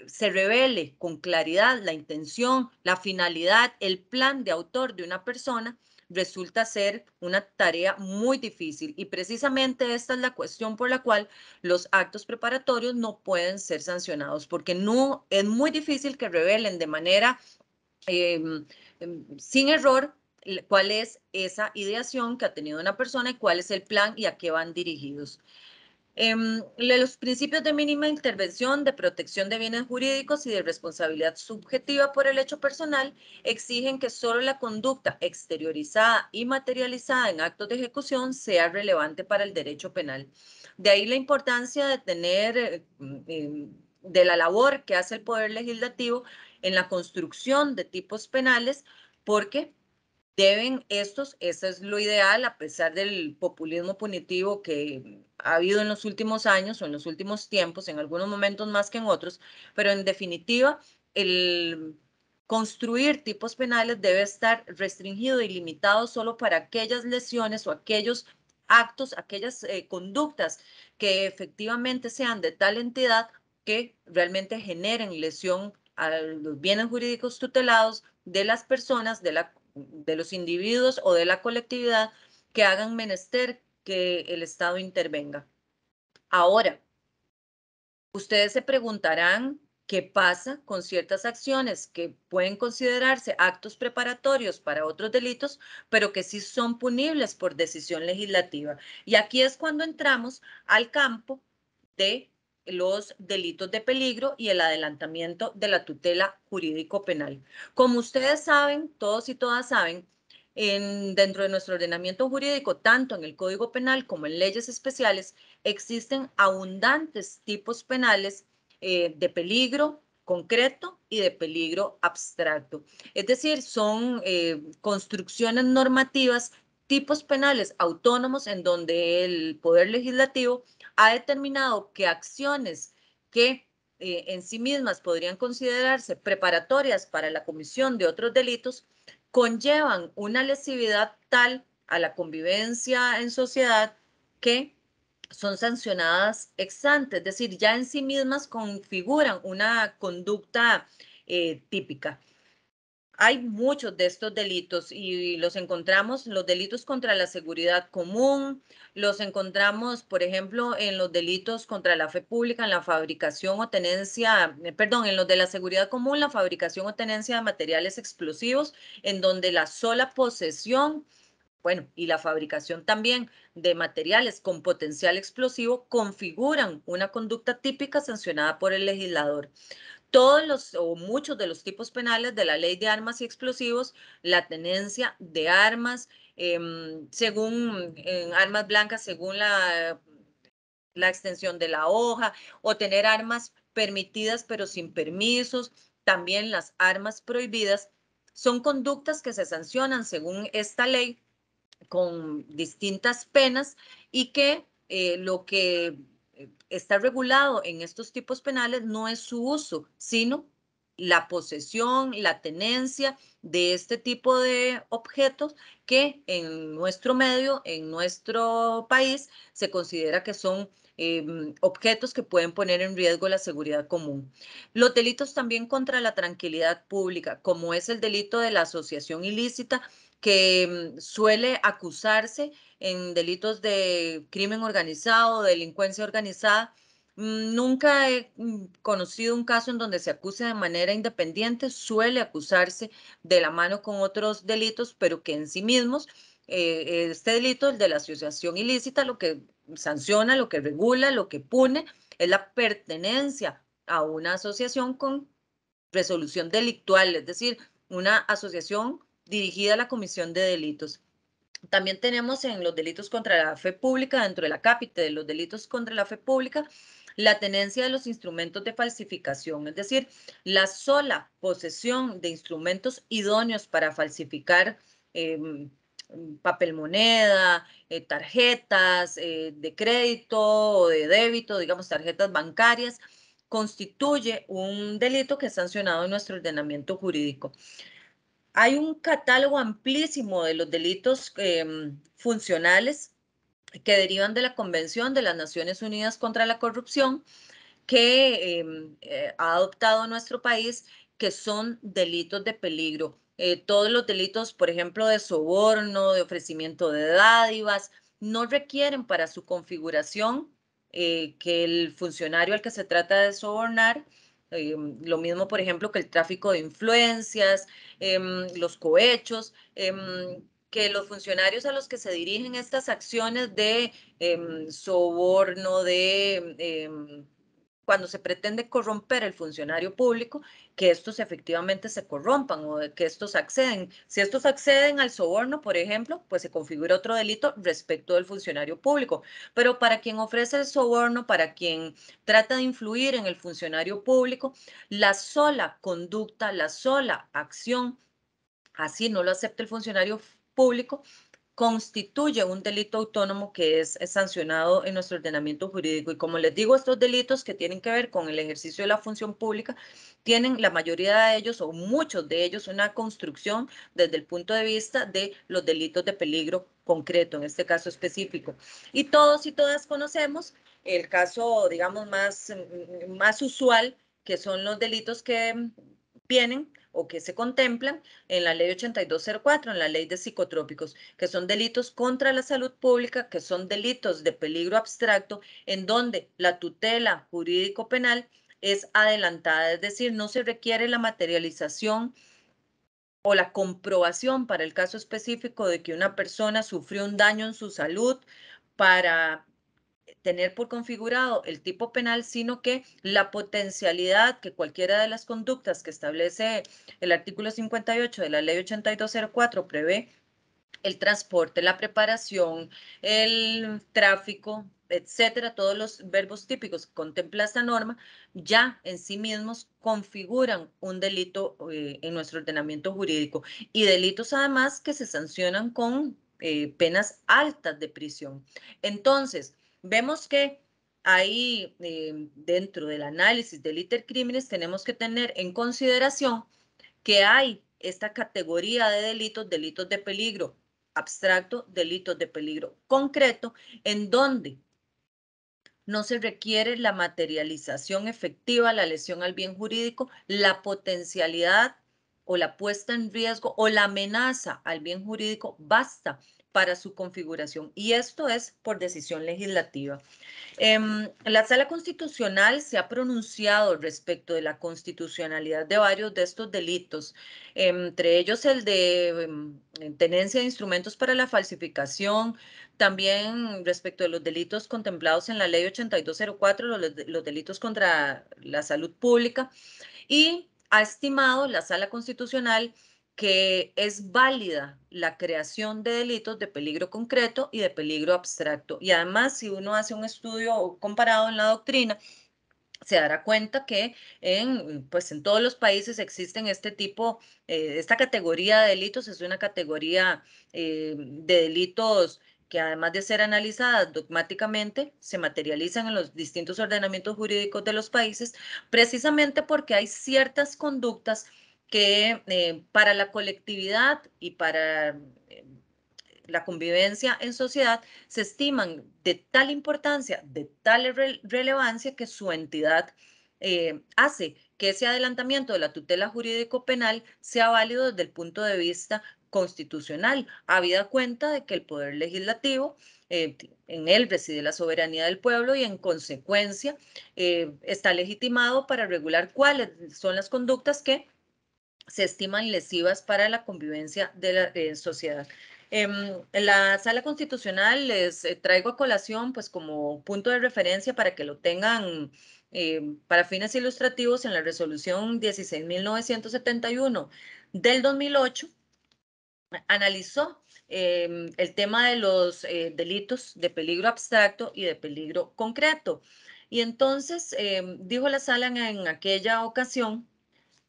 se revele con claridad la intención, la finalidad, el plan de autor de una persona, resulta ser una tarea muy difícil, y precisamente esta es la cuestión por la cual los actos preparatorios no pueden ser sancionados, porque no es muy difícil que revelen de manera sin error cuál es esa ideación que ha tenido una persona y cuál es el plan y a qué van dirigidos. Los principios de mínima intervención, de protección de bienes jurídicos y de responsabilidad subjetiva por el hecho personal exigen que solo la conducta exteriorizada y materializada en actos de ejecución sea relevante para el derecho penal. De ahí la importancia de tener, de la labor que hace el Poder Legislativo en la construcción de tipos penales, porque deben estos, eso es lo ideal, a pesar del populismo punitivo que ha habido en los últimos años o en los últimos tiempos, en algunos momentos más que en otros, pero en definitiva, el construir tipos penales debe estar restringido y limitado solo para aquellas lesiones o aquellos actos, aquellas conductas que efectivamente sean de tal entidad que realmente generen lesión a los bienes jurídicos tutelados de las personas, de los individuos o de la colectividad que hagan menester que el Estado intervenga. Ahora, ustedes se preguntarán qué pasa con ciertas acciones que pueden considerarse actos preparatorios para otros delitos, pero que sí son punibles por decisión legislativa. Y aquí es cuando entramos al campo de los delitos de peligro y el adelantamiento de la tutela jurídico-penal. Como ustedes saben, todos y todas saben, dentro de nuestro ordenamiento jurídico, tanto en el Código Penal como en leyes especiales, existen abundantes tipos penales de peligro concreto y de peligro abstracto. Es decir, son construcciones normativas, tipos penales autónomos en donde el Poder Legislativo ha determinado que acciones que en sí mismas podrían considerarse preparatorias para la comisión de otros delitos conllevan una lesividad tal a la convivencia en sociedad que son sancionadas ex ante, es decir, ya en sí mismas configuran una conducta típica. Hay muchos de estos delitos y los encontramos, los delitos contra la seguridad común, los encontramos, por ejemplo, en los delitos contra la fe pública, en la fabricación o tenencia, perdón, en los de la seguridad común, la fabricación o tenencia de materiales explosivos, en donde la sola posesión, bueno, y la fabricación también de materiales con potencial explosivo configuran una conducta típica sancionada por el legislador. Todos los o muchos de los tipos penales de la Ley de Armas y Explosivos, la tenencia de armas, según armas blancas, según la extensión de la hoja o tener armas permitidas pero sin permisos, también las armas prohibidas, son conductas que se sancionan según esta ley con distintas penas y que lo que está regulado en estos tipos penales no es su uso, sino la posesión, la tenencia de este tipo de objetos que en nuestro medio, en nuestro país, se considera que son objetos que pueden poner en riesgo la seguridad común. Los delitos también contra la tranquilidad pública, como es el delito de la asociación ilícita, que suele acusarse en delitos de crimen organizado, delincuencia organizada. Nunca he conocido un caso en donde se acuse de manera independiente, suele acusarse de la mano con otros delitos, pero que en sí mismos, este delito, el de la asociación ilícita, lo que sanciona, lo que regula, lo que pune, es la pertenencia a una asociación con resolución delictual, es decir, una asociación dirigida a la comisión de delitos. También tenemos en los delitos contra la fe pública, dentro de la cápita de los delitos contra la fe pública, la tenencia de los instrumentos de falsificación, es decir, la sola posesión de instrumentos idóneos para falsificar papel moneda, tarjetas de crédito o de débito, digamos tarjetas bancarias, constituye un delito que es sancionado en nuestro ordenamiento jurídico. Hay un catálogo amplísimo de los delitos funcionales que derivan de la Convención de las Naciones Unidas contra la Corrupción que ha adoptado nuestro país, que son delitos de peligro. Todos los delitos, por ejemplo, de soborno, de ofrecimiento de dádivas, no requieren para su configuración que el funcionario al que se trata de sobornar, lo mismo, por ejemplo, que el tráfico de influencias, los cohechos, que los funcionarios a los que se dirigen estas acciones de soborno, de cuando se pretende corromper el funcionario público, que estos efectivamente se corrompan o que estos acceden. Si estos acceden al soborno, por ejemplo, pues se configura otro delito respecto del funcionario público. Pero para quien ofrece el soborno, para quien trata de influir en el funcionario público, la sola conducta, la sola acción, así no lo acepta el funcionario público, constituye un delito autónomo que es sancionado en nuestro ordenamiento jurídico. Y como les digo, estos delitos que tienen que ver con el ejercicio de la función pública tienen la mayoría de ellos o muchos de ellos una construcción desde el punto de vista de los delitos de peligro concreto, en este caso específico. Y todos y todas conocemos el caso, digamos, más usual, que son los delitos que vienen o que se contemplan en la ley 8204, en la ley de psicotrópicos, que son delitos contra la salud pública, que son delitos de peligro abstracto, en donde la tutela jurídico-penal es adelantada, es decir, no se requiere la materialización o la comprobación para el caso específico de que una persona sufrió un daño en su salud para tener por configurado el tipo penal, sino que la potencialidad que cualquiera de las conductas que establece el artículo 58 de la ley 8204 prevé, el transporte, la preparación, el tráfico, etcétera, todos los verbos típicos que contempla esta norma, ya en sí mismos configuran un delito en nuestro ordenamiento jurídico y delitos además que se sancionan con penas altas de prisión. Entonces, vemos que ahí dentro del análisis del iter crímenes tenemos que tener en consideración que hay esta categoría de delitos, delitos de peligro abstracto, delitos de peligro concreto, en donde no se requiere la materialización efectiva, la lesión al bien jurídico, la potencialidad o la puesta en riesgo o la amenaza al bien jurídico basta para su configuración. Y esto es por decisión legislativa. La Sala Constitucional se ha pronunciado respecto de la constitucionalidad de varios de estos delitos, entre ellos el de tenencia de instrumentos para la falsificación, también respecto de los delitos contemplados en la ley 8204, los delitos contra la salud pública, y ha estimado la Sala Constitucional que es válida la creación de delitos de peligro concreto y de peligro abstracto. Y además, si uno hace un estudio comparado en la doctrina, se dará cuenta que pues en todos los países existen este tipo, esta categoría de delitos, es una categoría de delitos que además de ser analizadas dogmáticamente, se materializan en los distintos ordenamientos jurídicos de los países, precisamente porque hay ciertas conductas que para la colectividad y para la convivencia en sociedad se estiman de tal importancia, de tal relevancia que su entidad hace que ese adelantamiento de la tutela jurídico-penal sea válido desde el punto de vista constitucional, habida cuenta de que el Poder Legislativo, en él reside la soberanía del pueblo y en consecuencia está legitimado para regular cuáles son las conductas que se estiman lesivas para la convivencia de la sociedad. En la Sala Constitucional les traigo a colación pues como punto de referencia para que lo tengan para fines ilustrativos en la resolución 16.971 del 2008, analizó el tema de los delitos de peligro abstracto y de peligro concreto. Y entonces dijo la sala en aquella ocasión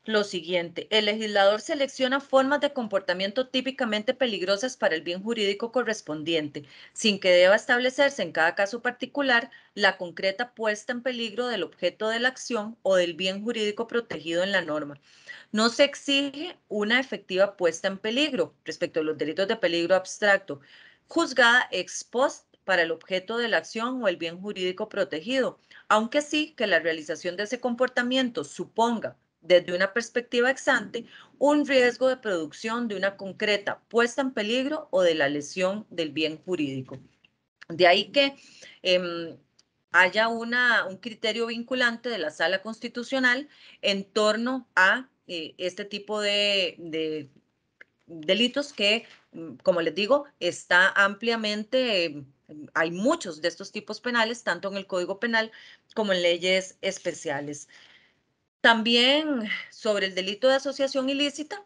lo siguiente: el legislador selecciona formas de comportamiento típicamente peligrosas para el bien jurídico correspondiente, sin que deba establecerse en cada caso particular la concreta puesta en peligro del objeto de la acción o del bien jurídico protegido en la norma. No se exige una efectiva puesta en peligro respecto a los delitos de peligro abstracto, juzgada ex post para el objeto de la acción o el bien jurídico protegido, aunque sí que la realización de ese comportamiento suponga, desde una perspectiva ex ante, un riesgo de producción de una concreta puesta en peligro o de la lesión del bien jurídico. De ahí que haya un criterio vinculante de la Sala Constitucional en torno a este tipo de delitos que, como les digo, está ampliamente, hay muchos de estos tipos penales, tanto en el Código Penal como en leyes especiales. También sobre el delito de asociación ilícita,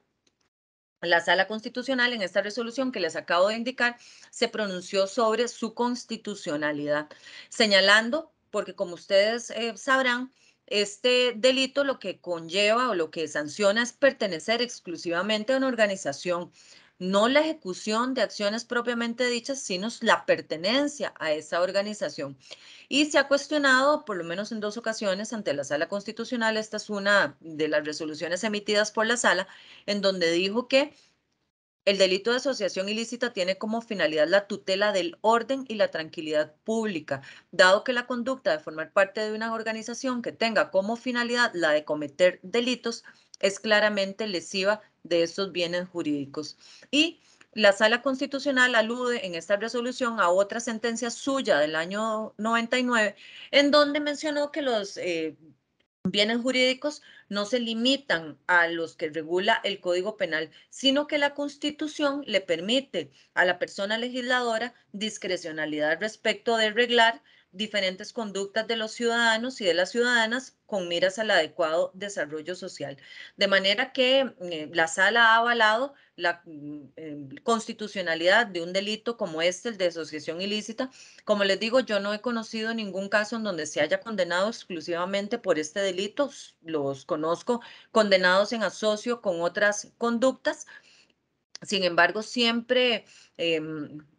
la Sala Constitucional en esta resolución que les acabo de indicar se pronunció sobre su constitucionalidad, señalando, porque como ustedes sabrán, este delito lo que conlleva o lo que sanciona es pertenecer exclusivamente a una organización, no la ejecución de acciones propiamente dichas, sino la pertenencia a esa organización. Y se ha cuestionado, por lo menos en 2 ocasiones, ante la Sala Constitucional. Esta es una de las resoluciones emitidas por la Sala, en donde dijo que el delito de asociación ilícita tiene como finalidad la tutela del orden y la tranquilidad pública, dado que la conducta de formar parte de una organización que tenga como finalidad la de cometer delitos es claramente lesiva de estos bienes jurídicos. Y la Sala Constitucional alude en esta resolución a otra sentencia suya del año 99, en donde mencionó que los bienes jurídicos no se limitan a los que regula el Código Penal, sino que la Constitución le permite a la persona legisladora discrecionalidad respecto de reglar diferentes conductas de los ciudadanos y de las ciudadanas con miras al adecuado desarrollo social. De manera que la Sala ha avalado la constitucionalidad de un delito como este, el de asociación ilícita. Como les digo, yo no he conocido ningún caso en donde se haya condenado exclusivamente por este delito. Los conozco condenados en asocio con otras conductas. Sin embargo, siempre,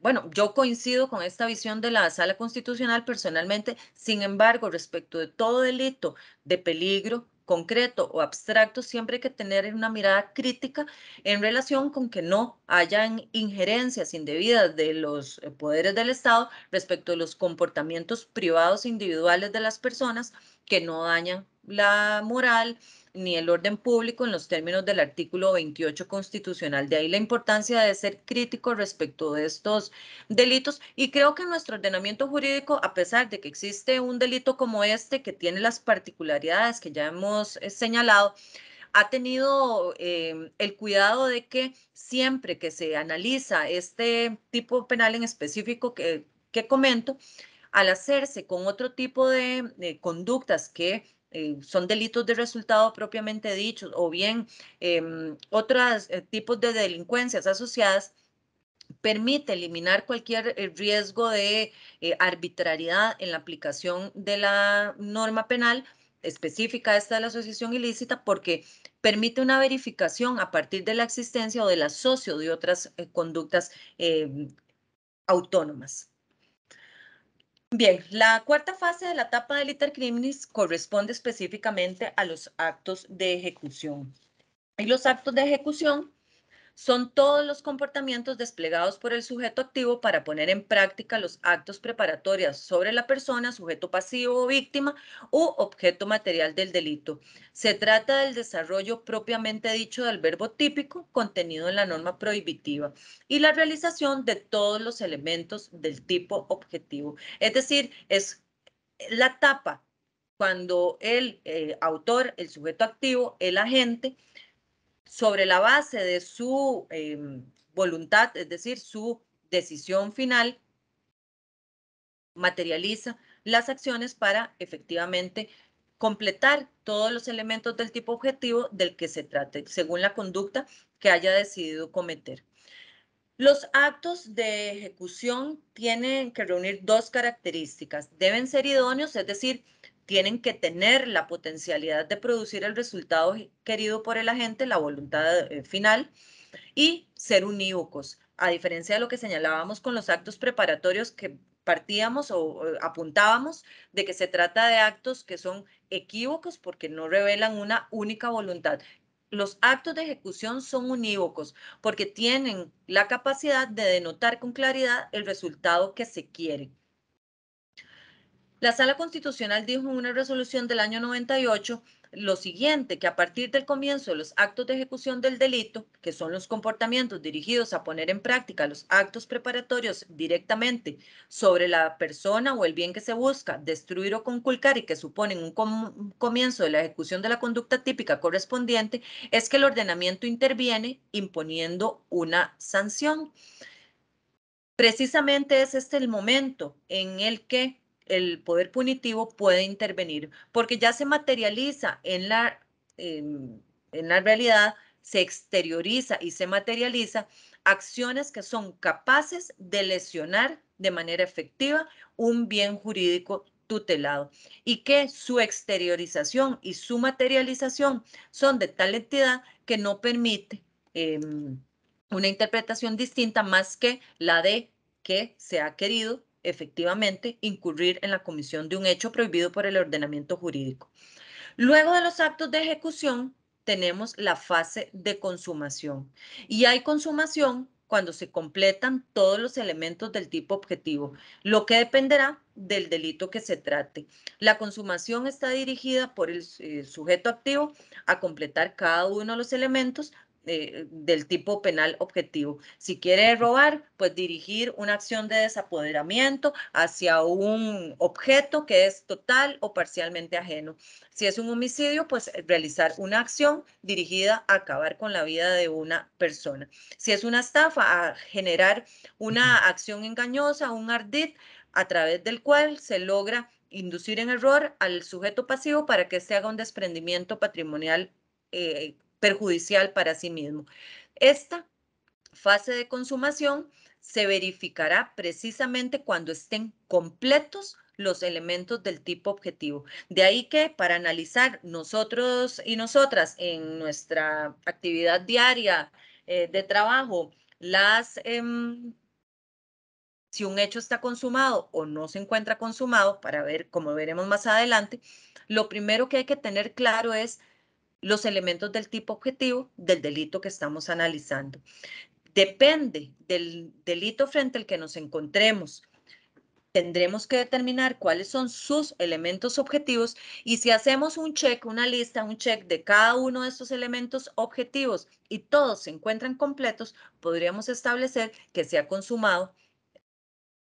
bueno, yo coincido con esta visión de la Sala Constitucional personalmente. Sin embargo, respecto de todo delito de peligro concreto o abstracto, siempre hay que tener una mirada crítica en relación con que no hayan injerencias indebidas de los poderes del Estado respecto de los comportamientos privados e individuales de las personas que no dañan la moral ni el orden público en los términos del artículo 28 constitucional. De ahí la importancia de ser crítico respecto de estos delitos. Y creo que en nuestro ordenamiento jurídico, a pesar de que existe un delito como este, que tiene las particularidades que ya hemos señalado, ha tenido el cuidado de que siempre que se analiza este tipo penal en específico que comento, al hacerse con otro tipo de conductas que son delitos de resultado propiamente dichos, o bien otros tipos de delincuencias asociadas, permite eliminar cualquier riesgo de arbitrariedad en la aplicación de la norma penal específica esta de la asociación ilícita, porque permite una verificación a partir de la existencia o del asocio de otras conductas autónomas. Bien, la cuarta fase de la etapa del iter criminis corresponde específicamente a los actos de ejecución. Y los actos de ejecución son todos los comportamientos desplegados por el sujeto activo para poner en práctica los actos preparatorios sobre la persona, sujeto pasivo o víctima u objeto material del delito. Se trata del desarrollo propiamente dicho del verbo típico contenido en la norma prohibitiva y la realización de todos los elementos del tipo objetivo. Es decir, es la etapa cuando el autor, el sujeto activo, el agente, sobre la base de su voluntad, es decir, su decisión final, materializa las acciones para efectivamente completar todos los elementos del tipo objetivo del que se trate, según la conducta que haya decidido cometer. Los actos de ejecución tienen que reunir dos características. Deben ser idóneos, es decir, tienen que tener la potencialidad de producir el resultado querido por el agente, la voluntad final, y ser unívocos, a diferencia de lo que señalábamos con los actos preparatorios que partíamos o apuntábamos de que se trata de actos que son equívocos porque no revelan una única voluntad. Los actos de ejecución son unívocos porque tienen la capacidad de denotar con claridad el resultado que se quiere. La Sala Constitucional dijo en una resolución del año 98 lo siguiente, que a partir del comienzo de los actos de ejecución del delito, que son los comportamientos dirigidos a poner en práctica los actos preparatorios directamente sobre la persona o el bien que se busca destruir o conculcar y que suponen un comienzo de la ejecución de la conducta típica correspondiente, es que el ordenamiento interviene imponiendo una sanción. Precisamente es este el momento en el que el poder punitivo puede intervenir, porque ya se materializa en la realidad, se exterioriza y se materializa acciones que son capaces de lesionar de manera efectiva un bien jurídico tutelado y que su exteriorización y su materialización son de tal entidad que no permite una interpretación distinta más que la de que se ha querido efectivamente incurrir en la comisión de un hecho prohibido por el ordenamiento jurídico. Luego de los actos de ejecución tenemos la fase de consumación y hay consumación cuando se completan todos los elementos del tipo objetivo, lo que dependerá del delito que se trate. La consumación está dirigida por el sujeto activo a completar cada uno de los elementos del tipo penal objetivo. Si quiere robar, pues dirigir una acción de desapoderamiento hacia un objeto que es total o parcialmente ajeno. Si es un homicidio, pues realizar una acción dirigida a acabar con la vida de una persona. Si es una estafa, a generar una acción engañosa, un ardid, a través del cual se logra inducir en error al sujeto pasivo para que se haga un desprendimiento patrimonial perjudicial para sí mismo. Esta fase de consumación se verificará precisamente cuando estén completos los elementos del tipo objetivo. De ahí que para analizar nosotros y nosotras en nuestra actividad diaria de trabajo, si un hecho está consumado o no se encuentra consumado, para ver, como veremos más adelante, lo primero que hay que tener claro es los elementos del tipo objetivo del delito que estamos analizando. Depende del delito frente al que nos encontremos. Tendremos que determinar cuáles son sus elementos objetivos y si hacemos un check, una lista, un check de cada uno de estos elementos objetivos y todos se encuentran completos, podríamos establecer que se ha consumado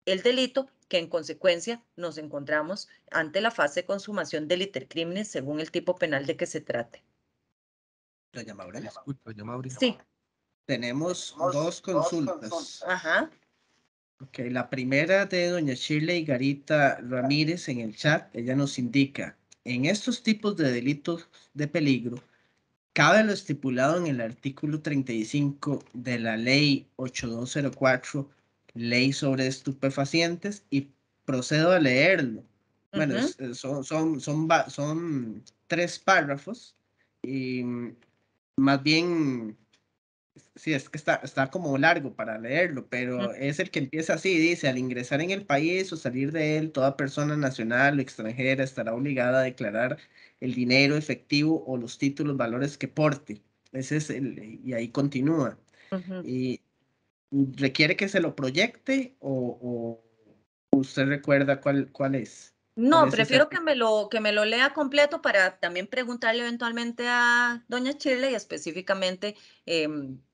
el delito, que en consecuencia nos encontramos ante la fase de consumación del iter criminis según el tipo penal de que se trate. Doña Maura. Disculpe, doña Mauri. Sí. Tenemos dos consultas. Ajá. Ok, la primera de doña Shirley Garita Ramírez en el chat. Ella nos indica, En estos tipos de delitos de peligro, cabe lo estipulado en el artículo 35 de la Ley 8204, Ley sobre Estupefacientes, y procedo a leerlo. Bueno, son 3 párrafos y más bien, sí, es que está como largo para leerlo, pero es el que empieza así, dice: al ingresar en el país o salir de él, toda persona nacional o extranjera estará obligada a declarar el dinero efectivo o los títulos, valores que porte. Ese es y ahí continúa. Y requiere que se lo proyecte o usted recuerda cuál es. No, prefiero que me lo lea completo para también preguntarle eventualmente a doña Shirley específicamente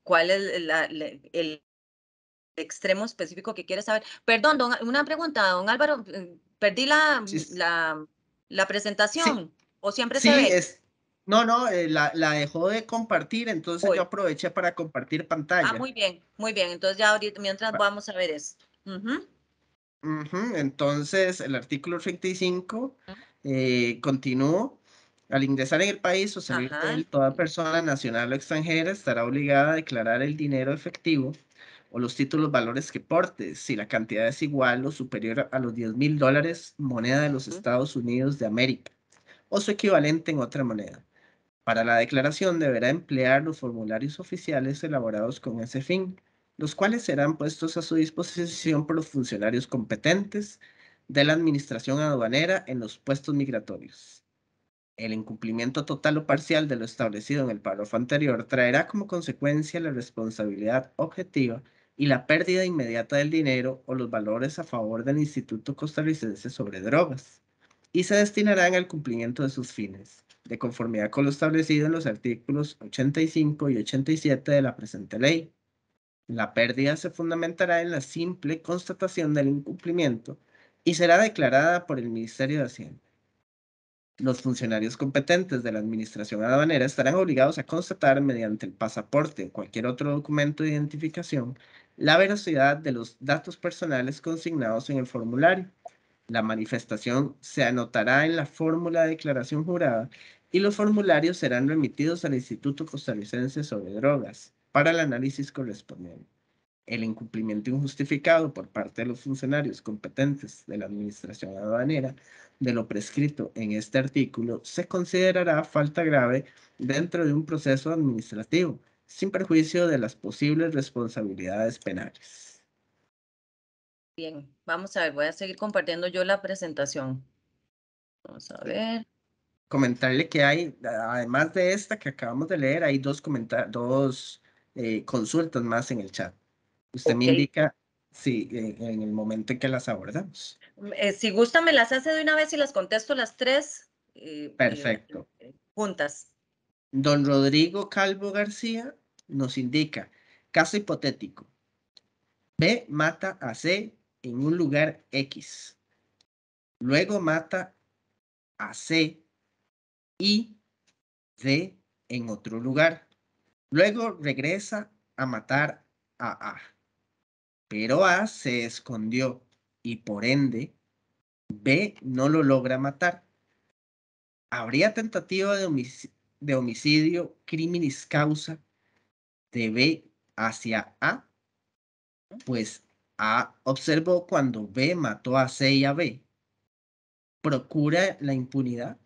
cuál es el extremo específico que quiere saber. Perdón, una pregunta, don Álvaro, perdí Sí, la sí, presentación, o siempre se sí, ve. no, la dejó de compartir, entonces yo Hoy. aproveché para compartir Ah, pantalla. muy bien, entonces ya ahorita, mientras vamos a ver esto. Entonces, el artículo 35 continúa. Al ingresar en el país o salir de Ajá. él, toda persona nacional o extranjera estará obligada a declarar el dinero efectivo o los títulos, valores que porte, si la cantidad es igual o superior a los $10,000, moneda de los Estados Unidos de América, o su equivalente en otra moneda. Para la declaración deberá emplear los formularios oficiales elaborados con ese fin, los cuales serán puestos a su disposición por los funcionarios competentes de la Administración Aduanera en los puestos migratorios. El incumplimiento total o parcial de lo establecido en el párrafo anterior traerá como consecuencia la responsabilidad objetiva y la pérdida inmediata del dinero o los valores a favor del Instituto Costarricense sobre Drogas, y se destinarán al cumplimiento de sus fines, de conformidad con lo establecido en los artículos 85 y 87 de la presente ley. La pérdida se fundamentará en la simple constatación del incumplimiento y será declarada por el Ministerio de Hacienda. Los funcionarios competentes de la Administración Aduanera estarán obligados a constatar mediante el pasaporte o cualquier otro documento de identificación la veracidad de los datos personales consignados en el formulario. La manifestación se anotará en la fórmula de declaración jurada y los formularios serán remitidos al Instituto Costarricense sobre Drogas para el análisis correspondiente. El incumplimiento injustificado por parte de los funcionarios competentes de la Administración Aduanera de lo prescrito en este artículo se considerará falta grave dentro de un proceso administrativo, sin perjuicio de las posibles responsabilidades penales. Bien, vamos a ver, voy a seguir compartiendo yo la presentación. Vamos a ver. Comentarle que hay, además de esta que acabamos de leer, hay dos consultas más en el chat. Usted me indica si en el momento en que las abordamos. Si gusta, me las hace de una vez y las contesto las 3 Perfecto. juntas. Don Rodrigo Calvo García nos indica: caso hipotético. B mata a C en un lugar X. Luego mata a C y D en otro lugar. Luego regresa a matar a A. Pero A se escondió y por ende B no lo logra matar. ¿Habría tentativa de homicidio criminis causa de B hacia A? Pues A observó cuando B mató a C y a B. ¿Procura la impunidad?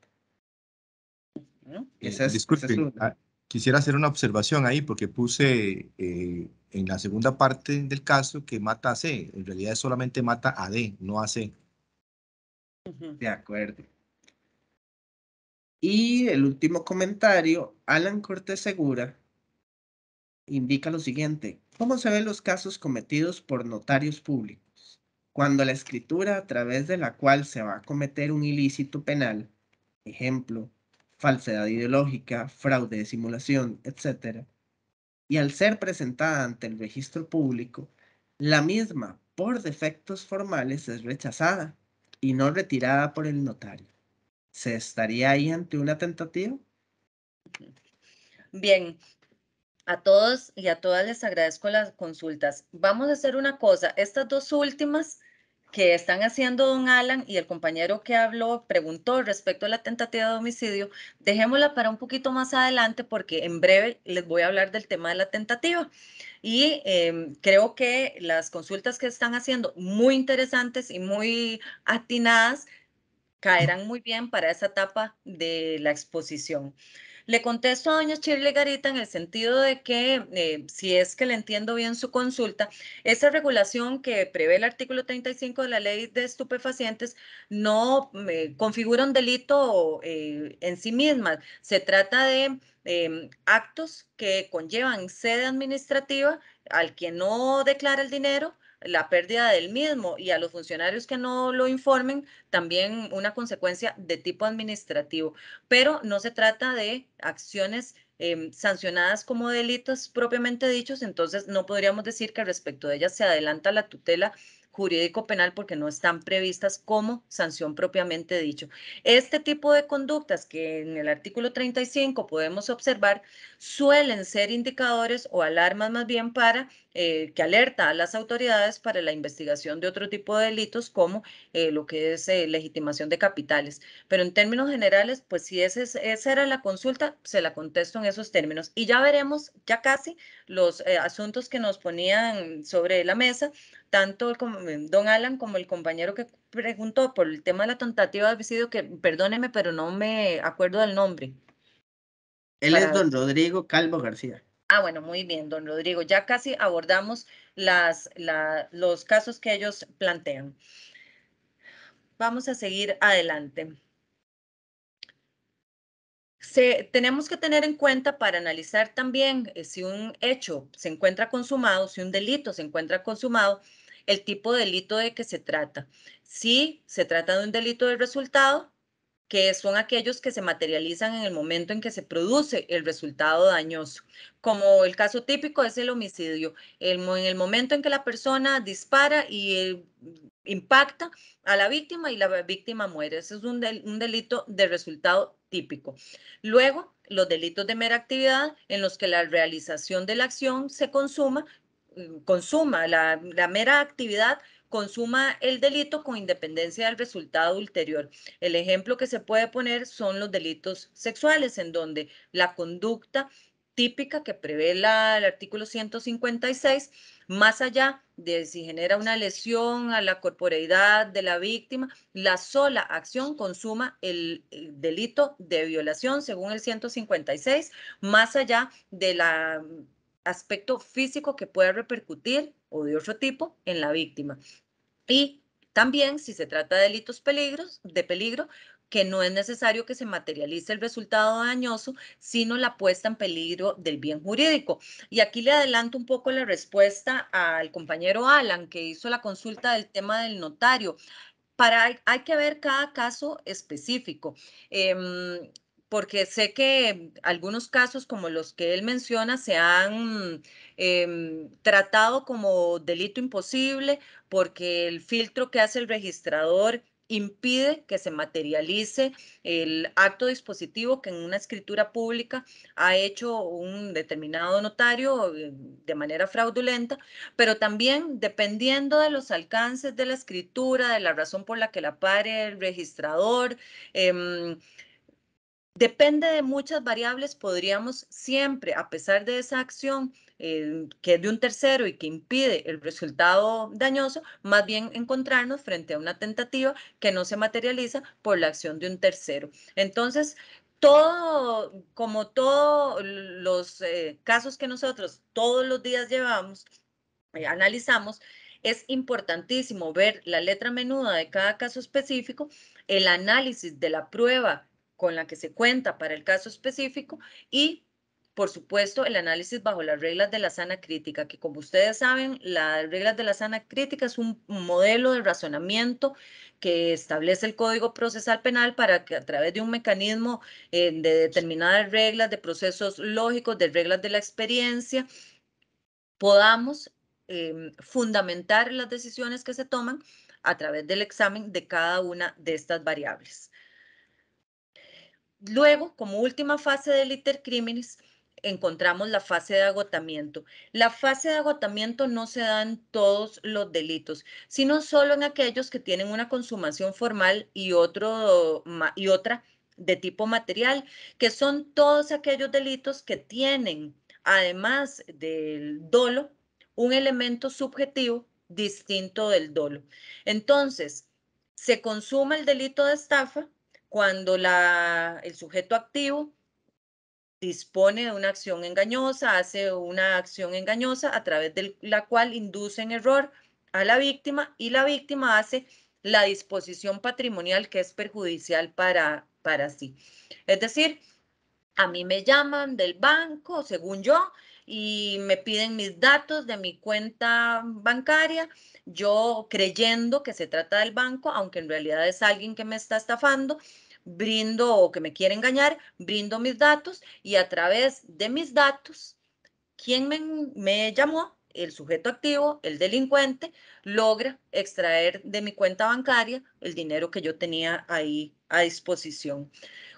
Esa es Disculpen, una. quisiera hacer una observación ahí porque puse en la segunda parte del caso que mata a C. En realidad solamente mata a D, no a C. De acuerdo. Y el último comentario, Alan Cortés Segura indica lo siguiente: ¿cómo se ven los casos cometidos por notarios públicos? Cuando la escritura a través de la cual se va a cometer un ilícito penal, ejemplo, falsedad ideológica, fraude de simulación, etc., y al ser presentada ante el registro público, la misma, por defectos formales, es rechazada y no retirada por el notario. ¿Se estaría ahí ante una tentativa? Bien, a todos y a todas les agradezco las consultas. Vamos a hacer una cosa, estas dos últimas que están haciendo don Alan y el compañero que habló preguntó respecto a la tentativa de homicidio, dejémosla para un poquito más adelante porque en breve les voy a hablar del tema de la tentativa. Y creo que las consultas que están haciendo muy interesantes y muy atinadas caerán muy bien para esa etapa de la exposición. Le contesto a doña Shirley Garita en el sentido de que, si es que le entiendo bien su consulta, esa regulación que prevé el artículo 35 de la ley de estupefacientes no configura un delito en sí misma. Se trata de actos que conllevan sede administrativa al que no declara el dinero, la pérdida del mismo, y a los funcionarios que no lo informen, también una consecuencia de tipo administrativo, pero no se trata de acciones sancionadas como delitos propiamente dichos, entonces no podríamos decir que respecto de ellas se adelanta la tutela jurídico penal porque no están previstas como sanción propiamente dicho. Este tipo de conductas que en el artículo 35 podemos observar suelen ser indicadores o alarmas más bien para que alerta a las autoridades para la investigación de otro tipo de delitos como lo que es legitimación de capitales. Pero en términos generales, pues si esa era la consulta, se la contesto en esos términos. Y ya veremos, ya casi, los asuntos que nos ponían sobre la mesa, tanto don Alan como el compañero que preguntó por el tema de la tentativa de homicidio, que perdóneme, pero no me acuerdo del nombre. Él es don Rodrigo Calvo García. Ah, bueno, muy bien, don Rodrigo. Ya casi abordamos los casos que ellos plantean. Vamos a seguir adelante. Tenemos que tener en cuenta para analizar también si un hecho se encuentra consumado, si un delito se encuentra consumado, el tipo de delito de que se trata. Si se trata de un delito del resultado, que son aquellos que se materializan en el momento en que se produce el resultado dañoso. Como el caso típico es el homicidio, en el momento en que la persona dispara y impacta a la víctima y la víctima muere. Ese es un delito de resultado típico. Luego, los delitos de mera actividad en los que la realización de la acción se consuma la mera actividad consuma el delito con independencia del resultado ulterior. El ejemplo que se puede poner son los delitos sexuales, en donde la conducta típica que prevé el artículo 156, más allá de si genera una lesión a la corporeidad de la víctima, la sola acción consuma el delito de violación según el 156, más allá de la aspecto físico que pueda repercutir o de otro tipo en la víctima. Y también si se trata de delitos de peligro, que no es necesario que se materialice el resultado dañoso, sino la puesta en peligro del bien jurídico. Y aquí le adelanto un poco la respuesta al compañero Alan, que hizo la consulta del tema del notario. Hay que ver cada caso específico. Porque sé que algunos casos como los que él menciona se han tratado como delito imposible porque el filtro que hace el registrador impide que se materialice el acto dispositivo que en una escritura pública ha hecho un determinado notario de manera fraudulenta, pero también dependiendo de los alcances de la escritura, de la razón por la que la pare el registrador, depende de muchas variables, podríamos siempre, a pesar de esa acción que es de un tercero y que impide el resultado dañoso, más bien encontrarnos frente a una tentativa que no se materializa por la acción de un tercero. Entonces, como todos los casos que nosotros todos los días llevamos, analizamos, es importantísimo ver la letra menuda de cada caso específico, el análisis de la prueba con la que se cuenta para el caso específico y, por supuesto, el análisis bajo las reglas de la sana crítica, que como ustedes saben, las reglas de la sana crítica es un modelo de razonamiento que establece el Código Procesal Penal para que a través de un mecanismo de determinadas reglas, de procesos lógicos, de reglas de la experiencia, podamos fundamentar las decisiones que se toman a través del examen de cada una de estas variables. Luego, como última fase del iter criminis, encontramos la fase de agotamiento. La fase de agotamiento no se da en todos los delitos, sino solo en aquellos que tienen una consumación formal y otra de tipo material, que son todos aquellos delitos que tienen, además del dolo, un elemento subjetivo distinto del dolo. Entonces, se consuma el delito de estafa cuando el sujeto activo dispone de una acción engañosa, hace una acción engañosa a través de la cual induce en error a la víctima y la víctima hace la disposición patrimonial que es perjudicial para sí. Es decir, a mí me llaman del banco, según yo, y me piden mis datos de mi cuenta bancaria, yo creyendo que se trata del banco, aunque en realidad es alguien que me está estafando, brindo o que me quiere engañar, brindo mis datos y a través de mis datos, quien me llamó, el sujeto activo, el delincuente, logra extraer de mi cuenta bancaria el dinero que yo tenía ahí a disposición.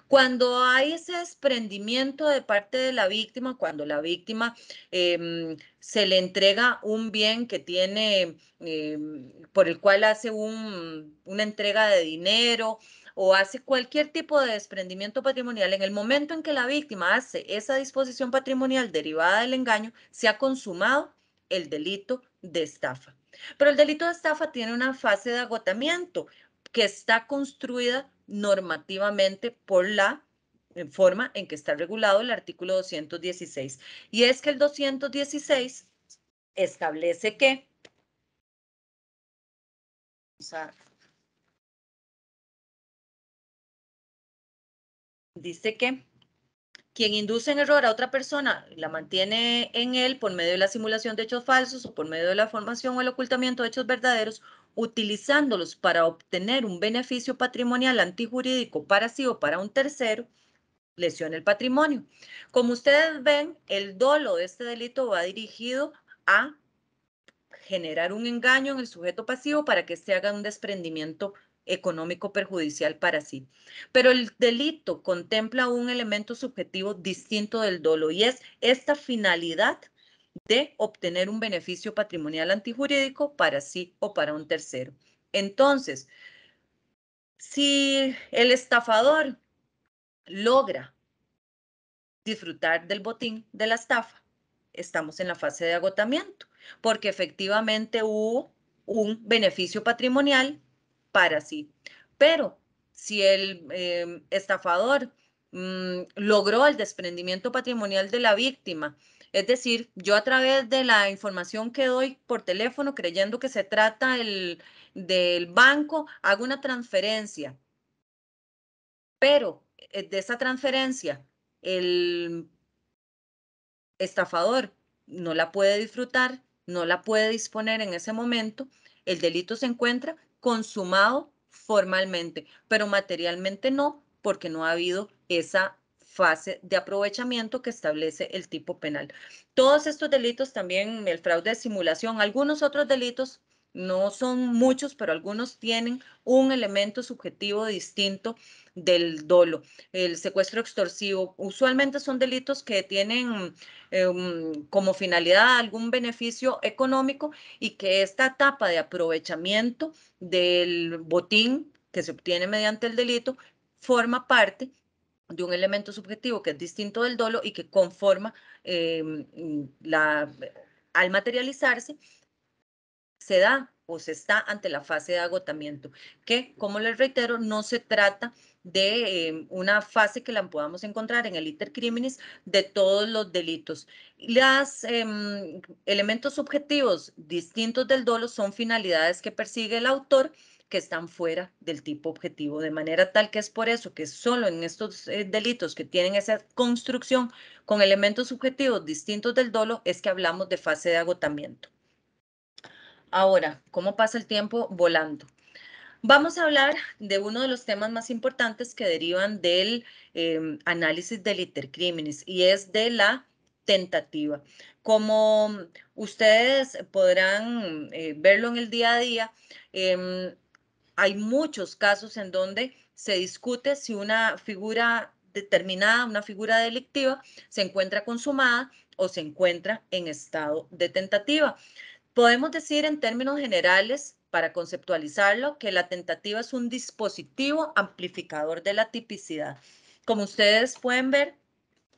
Cuando hay ese desprendimiento de parte de la víctima, cuando la víctima se le entrega un bien que tiene, por el cual hace una entrega de dinero o hace cualquier tipo de desprendimiento patrimonial, en el momento en que la víctima hace esa disposición patrimonial derivada del engaño, se ha consumado el delito de estafa. Pero el delito de estafa tiene una fase de agotamiento que está construida normativamente por la forma en que está regulado el artículo 216. Y es que el 216 establece que, dice que quien induce en error a otra persona la mantiene en él por medio de la simulación de hechos falsos o por medio de la formación o el ocultamiento de hechos verdaderos, utilizándolos para obtener un beneficio patrimonial antijurídico para sí o para un tercero, lesiona el patrimonio. Como ustedes ven, el dolo de este delito va dirigido a generar un engaño en el sujeto pasivo para que se haga un desprendimiento económico perjudicial para sí. Pero el delito contempla un elemento subjetivo distinto del dolo y es esta finalidad de obtener un beneficio patrimonial antijurídico para sí o para un tercero. Entonces, si el estafador logra disfrutar del botín de la estafa, estamos en la fase de agotamiento, porque efectivamente hubo un beneficio patrimonial para sí. Pero si el estafador logró el desprendimiento patrimonial de la víctima, es decir, yo a través de la información que doy por teléfono, creyendo que se trata del banco, hago una transferencia, pero de esa transferencia, el estafador no la puede disfrutar, no la puede disponer en ese momento, el delito se encuentra consumado formalmente, pero materialmente no, porque no ha habido esa fase de aprovechamiento que establece el tipo penal. Todos estos delitos también, el fraude de simulación, algunos otros delitos, no son muchos, pero algunos tienen un elemento subjetivo distinto del dolo. El secuestro extorsivo, usualmente son delitos que tienen como finalidad algún beneficio económico y que esta etapa de aprovechamiento del botín que se obtiene mediante el delito forma parte de un elemento subjetivo que es distinto del dolo y que conforma al materializarse se da o se está ante la fase de agotamiento, que, como les reitero, no se trata de una fase que la podamos encontrar en el iter criminis de todos los delitos. Los elementos subjetivos distintos del dolo son finalidades que persigue el autor que están fuera del tipo objetivo, de manera tal que es por eso que solo en estos delitos que tienen esa construcción con elementos subjetivos distintos del dolo es que hablamos de fase de agotamiento. Ahora, ¿cómo pasa el tiempo volando? Vamos a hablar de uno de los temas más importantes que derivan del análisis del iter criminis y es de la tentativa. Como ustedes podrán verlo en el día a día, hay muchos casos en donde se discute si una figura determinada, una figura delictiva, se encuentra consumada o se encuentra en estado de tentativa. Podemos decir en términos generales, para conceptualizarlo, que la tentativa es un dispositivo amplificador de la tipicidad. Como ustedes pueden ver,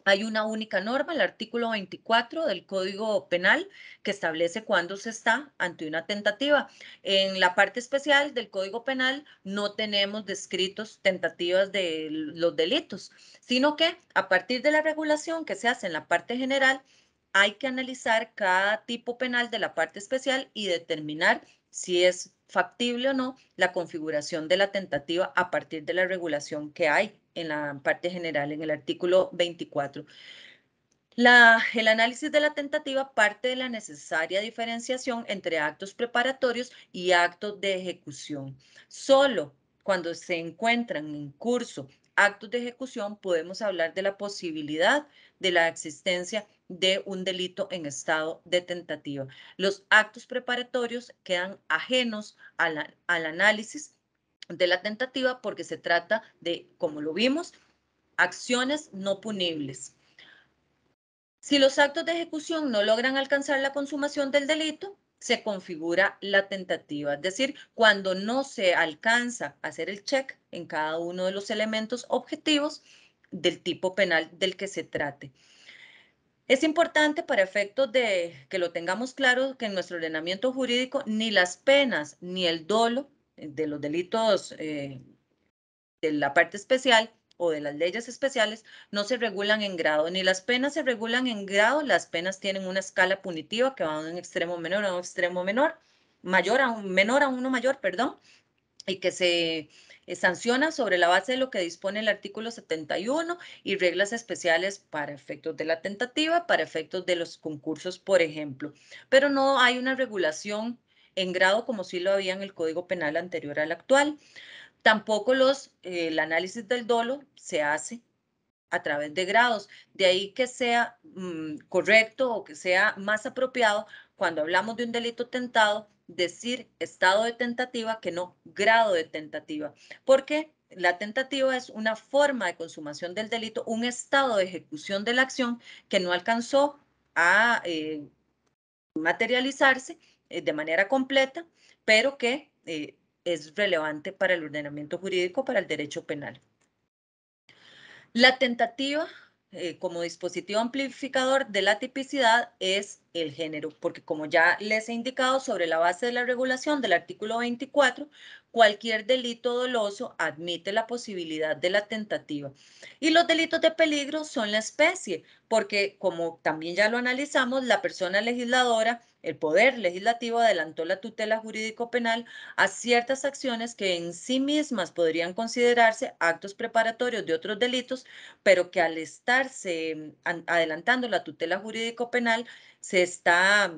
hay una única norma, el artículo 24 del Código Penal, que establece cuándo se está ante una tentativa. En la parte especial del Código Penal no tenemos descritos tentativas de los delitos, sino que a partir de la regulación que se hace en la parte general, hay que analizar cada tipo penal de la parte especial y determinar si es factible o no la configuración de la tentativa a partir de la regulación que hay en la parte general, en el artículo 24. El análisis de la tentativa parte de la necesaria diferenciación entre actos preparatorios y actos de ejecución. Solo cuando se encuentran en curso actos de ejecución podemos hablar de la posibilidad de la existencia de un delito en estado de tentativa. Los actos preparatorios quedan ajenos al análisis de la tentativa porque se trata de, como lo vimos, acciones no punibles. Si los actos de ejecución no logran alcanzar la consumación del delito, se configura la tentativa, es decir, cuando no se alcanza a hacer el check en cada uno de los elementos objetivos del tipo penal del que se trate. Es importante para efectos de que lo tengamos claro que en nuestro ordenamiento jurídico ni las penas ni el dolo de los delitos de la parte especial o de las leyes especiales no se regulan en grado, ni las penas se regulan en grado, las penas tienen una escala punitiva que va de un extremo menor a un extremo menor, menor a uno mayor, perdón, y que se sanciona sobre la base de lo que dispone el artículo 71 y reglas especiales para efectos de la tentativa, para efectos de los concursos, por ejemplo. Pero no hay una regulación en grado como sí lo había en el Código Penal anterior al actual. Tampoco el análisis del dolo se hace a través de grados. De ahí que sea correcto o que sea más apropiado cuando hablamos de un delito tentado, decir estado de tentativa que no grado de tentativa. Porque la tentativa es una forma de consumación del delito, un estado de ejecución de la acción que no alcanzó a materializarse de manera completa, pero que es relevante para el ordenamiento jurídico, para el derecho penal. La tentativa como dispositivo amplificador de la tipicidad es el género, porque como ya les he indicado sobre la base de la regulación del artículo 24, cualquier delito doloso admite la posibilidad de la tentativa. Y los delitos de peligro son la especie, porque como también ya lo analizamos, la persona legisladora, el poder legislativo adelantó la tutela jurídico-penal a ciertas acciones que en sí mismas podrían considerarse actos preparatorios de otros delitos, pero que al estarse adelantando la tutela jurídico-penal se está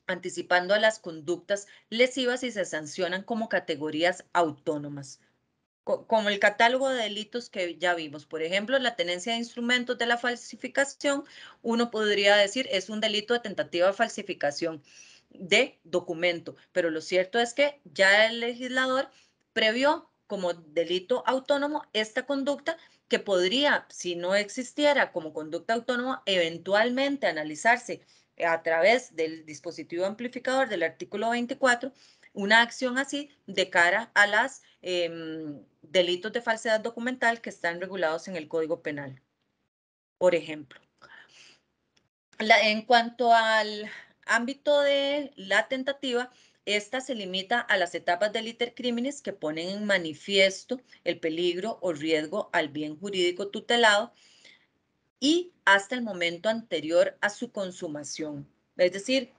anticipando a las conductas lesivas y se sancionan como categorías autónomas. Como el catálogo de delitos que ya vimos. Por ejemplo, la tenencia de instrumentos de la falsificación, uno podría decir es un delito de tentativa de falsificación de documento, pero lo cierto es que ya el legislador previó como delito autónomo esta conducta que podría, si no existiera como conducta autónoma, eventualmente analizarse a través del dispositivo amplificador del artículo 24, una acción así de cara a las delitos de falsedad documental que están regulados en el Código Penal, por ejemplo. En cuanto al ámbito de la tentativa, esta se limita a las etapas del iter criminis que ponen en manifiesto el peligro o riesgo al bien jurídico tutelado y hasta el momento anterior a su consumación. Es decir,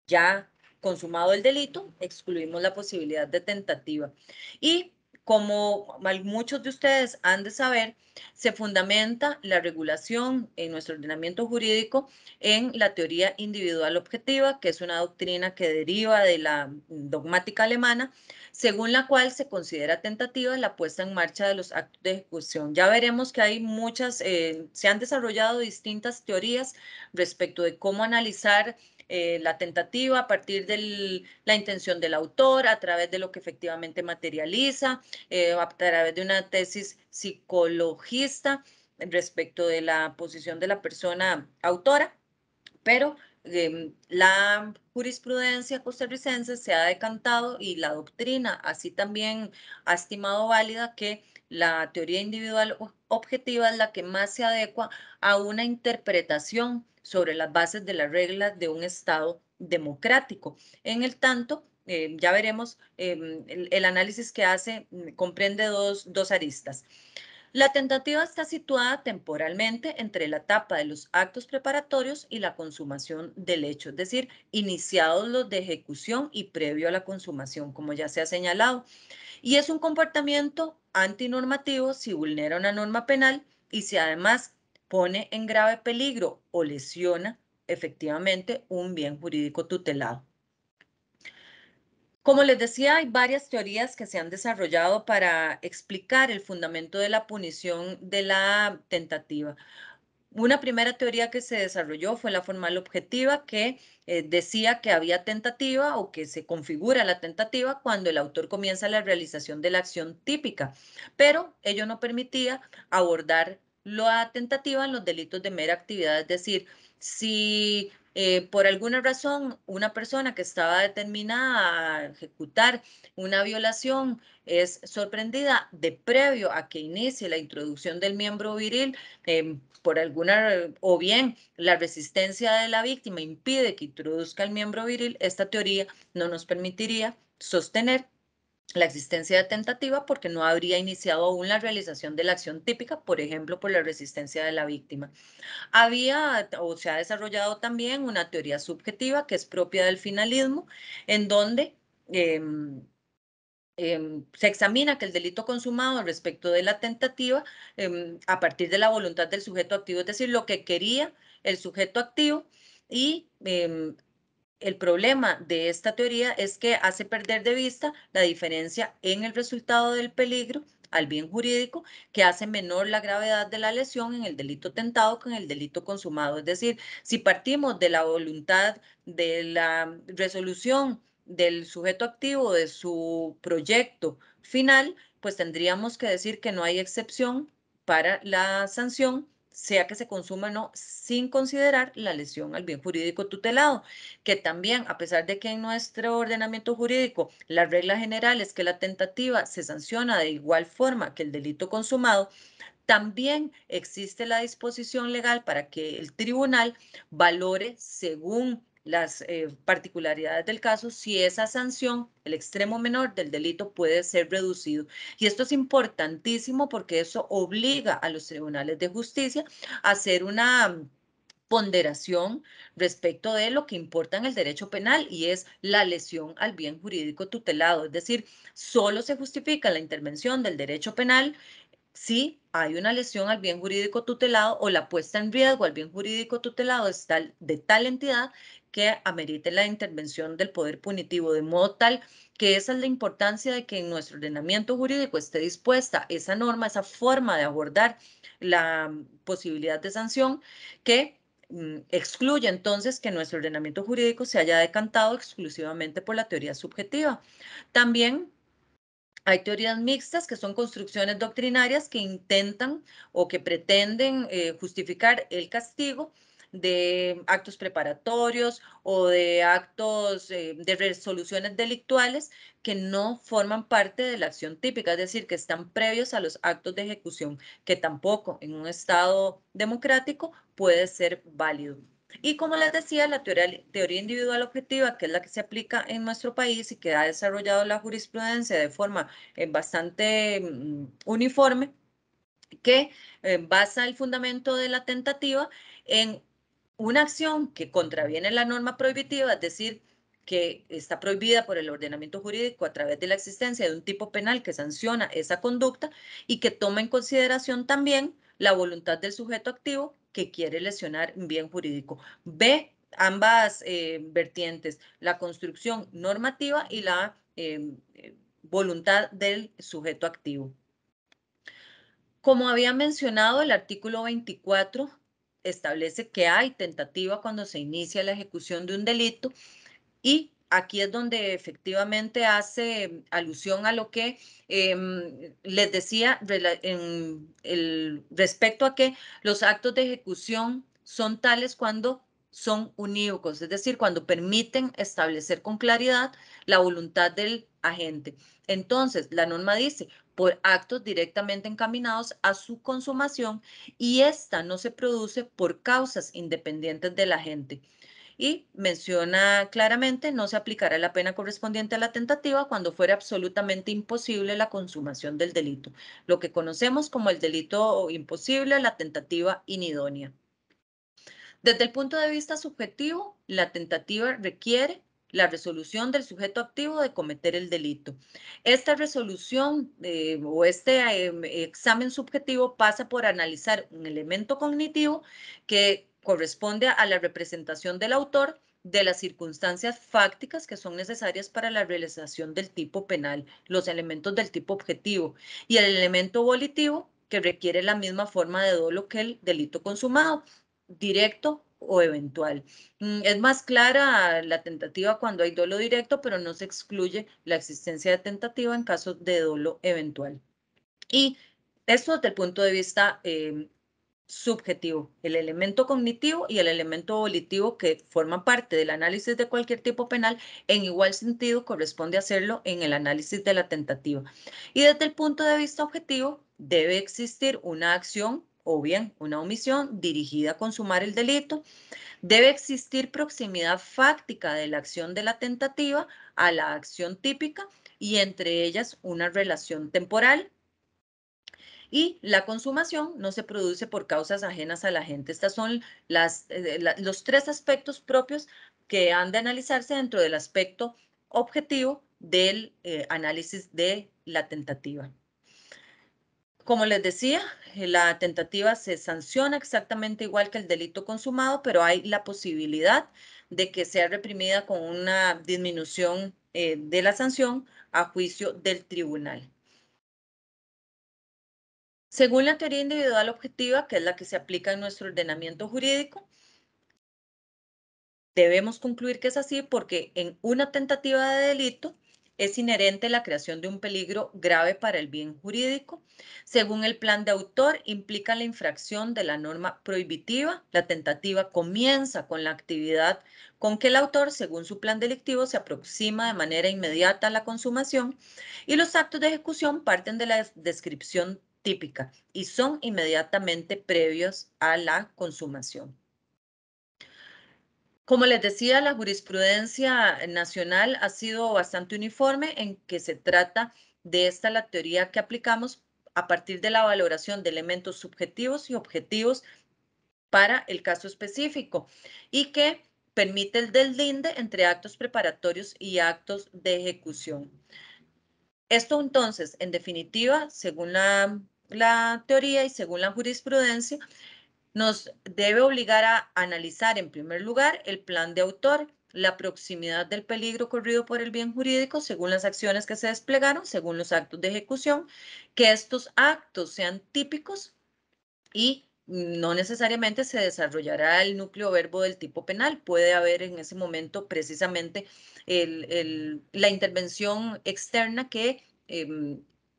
ya consumado el delito, excluimos la posibilidad de tentativa. Y como muchos de ustedes han de saber, se fundamenta la regulación en nuestro ordenamiento jurídico en la teoría individual objetiva, que es una doctrina que deriva de la dogmática alemana, según la cual se considera tentativa la puesta en marcha de los actos de ejecución. Ya veremos que hay muchas, se han desarrollado distintas teorías respecto de cómo analizar la tentativa a partir de la intención del autor, a través de lo que efectivamente materializa, a través de una tesis psicologista respecto de la posición de la persona autora, pero la jurisprudencia costarricense se ha decantado y la doctrina así también ha estimado válida que la teoría individual objetiva es la que más se adecua a una interpretación sobre las bases de las reglas de un Estado democrático. En el tanto, ya veremos, el análisis que hace comprende dos aristas. La tentativa está situada temporalmente entre la etapa de los actos preparatorios y la consumación del hecho, es decir, iniciados los de ejecución y previo a la consumación, como ya se ha señalado. Y es un comportamiento antinormativo si vulnera una norma penal y si además pone en grave peligro o lesiona efectivamente un bien jurídico tutelado. Como les decía, hay varias teorías que se han desarrollado para explicar el fundamento de la punición de la tentativa. Una primera teoría que se desarrolló fue la formal objetiva, que decía que había tentativa o que se configura la tentativa cuando el autor comienza la realización de la acción típica, pero ello no permitía abordar la tentativa en los delitos de mera actividad, es decir, si por alguna razón una persona que estaba determinada a ejecutar una violación es sorprendida de previo a que inicie la introducción del miembro viril, por alguna, o bien la resistencia de la víctima impide que introduzca el miembro viril, esta teoría no nos permitiría sostener la existencia de tentativa porque no habría iniciado aún la realización de la acción típica, por ejemplo, por la resistencia de la víctima. Había o se ha desarrollado también una teoría subjetiva que es propia del finalismo, en donde se examina que el delito consumado respecto de la tentativa a partir de la voluntad del sujeto activo, es decir, lo que quería el sujeto activo, y el problema de esta teoría es que hace perder de vista la diferencia en el resultado del peligro al bien jurídico, que hace menor la gravedad de la lesión en el delito tentado que en el delito consumado. Es decir, si partimos de la voluntad de la resolución del sujeto activo de su proyecto final, pues tendríamos que decir que no hay excepción para la sanción, sea que se consuma o no, sin considerar la lesión al bien jurídico tutelado, que también, a pesar de que en nuestro ordenamiento jurídico la regla general es que la tentativa se sanciona de igual forma que el delito consumado, también existe la disposición legal para que el tribunal valore según las particularidades del caso si esa sanción, el extremo menor del delito, puede ser reducido. Y esto es importantísimo porque eso obliga a los tribunales de justicia a hacer una ponderación respecto de lo que importa en el derecho penal, y es la lesión al bien jurídico tutelado. Es decir, solo se justifica la intervención del derecho penal si hay una lesión al bien jurídico tutelado o la puesta en riesgo al bien jurídico tutelado es de tal entidad que amerite la intervención del poder punitivo, de modo tal que esa es la importancia de que en nuestro ordenamiento jurídico esté dispuesta esa norma, esa forma de abordar la posibilidad de sanción, que excluye entonces que nuestro ordenamiento jurídico se haya decantado exclusivamente por la teoría subjetiva. También hay teorías mixtas, que son construcciones doctrinarias que intentan o que pretenden justificar el castigo de actos preparatorios o de actos de resoluciones delictuales que no forman parte de la acción típica, es decir, que están previos a los actos de ejecución, que tampoco en un Estado democrático puede ser válido. Y como les decía, la teoría individual objetiva, que es la que se aplica en nuestro país y que ha desarrollado la jurisprudencia de forma bastante uniforme, que basa el fundamento de la tentativa en una acción que contraviene la norma prohibitiva, es decir, que está prohibida por el ordenamiento jurídico a través de la existencia de un tipo penal que sanciona esa conducta y que toma en consideración también la voluntad del sujeto activo que quiere lesionar un bien jurídico. Ve ambas vertientes, la construcción normativa y la voluntad del sujeto activo. Como había mencionado, el artículo 24 establece que hay tentativa cuando se inicia la ejecución de un delito, y aquí es donde efectivamente hace alusión a lo que les decía respecto a que los actos de ejecución son tales cuando son unívocos, es decir, cuando permiten establecer con claridad la voluntad del agente. Entonces, la norma dice, por actos directamente encaminados a su consumación, y esta no se produce por causas independientes del agente. Y menciona claramente, no se aplicará la pena correspondiente a la tentativa cuando fuera absolutamente imposible la consumación del delito, lo que conocemos como el delito imposible, la tentativa inidónea. Desde el punto de vista subjetivo, la tentativa requiere la resolución del sujeto activo de cometer el delito. Esta resolución o este examen subjetivo pasa por analizar un elemento cognitivo que corresponde a la representación del autor de las circunstancias fácticas que son necesarias para la realización del tipo penal, los elementos del tipo objetivo, y el elemento volitivo que requiere la misma forma de dolo que el delito consumado, directo o eventual. Es más clara la tentativa cuando hay dolo directo, pero no se excluye la existencia de tentativa en caso de dolo eventual. Y esto desde el punto de vista subjetivo, el elemento cognitivo y el elemento volitivo que forman parte del análisis de cualquier tipo penal, en igual sentido corresponde hacerlo en el análisis de la tentativa. Y desde el punto de vista objetivo, debe existir una acción o bien una omisión dirigida a consumar el delito. Debe existir proximidad fáctica de la acción de la tentativa a la acción típica y entre ellas una relación temporal. Y la consumación no se produce por causas ajenas a la agente. Estos son los tres aspectos propios que han de analizarse dentro del aspecto objetivo del análisis de la tentativa. Como les decía, la tentativa se sanciona exactamente igual que el delito consumado, pero hay la posibilidad de que sea reprimida con una disminución de la sanción a juicio del tribunal. Según la teoría individual objetiva, que es la que se aplica en nuestro ordenamiento jurídico, debemos concluir que es así porque en una tentativa de delito es inherente la creación de un peligro grave para el bien jurídico. Según el plan de autor, implica la infracción de la norma prohibitiva. La tentativa comienza con la actividad con que el autor, según su plan delictivo, se aproxima de manera inmediata a la consumación, y los actos de ejecución parten de la descripción típica y son inmediatamente previos a la consumación. Como les decía, la jurisprudencia nacional ha sido bastante uniforme en que se trata de esta la teoría que aplicamos a partir de la valoración de elementos subjetivos y objetivos para el caso específico, y que permite el deslinde entre actos preparatorios y actos de ejecución. Esto entonces, en definitiva, según la teoría y según la jurisprudencia, nos debe obligar a analizar en primer lugar el plan de autor, la proximidad del peligro corrido por el bien jurídico según las acciones que se desplegaron, según los actos de ejecución, que estos actos sean típicos y no necesariamente se desarrollará el núcleo verbo del tipo penal. Puede haber en ese momento precisamente la intervención externa que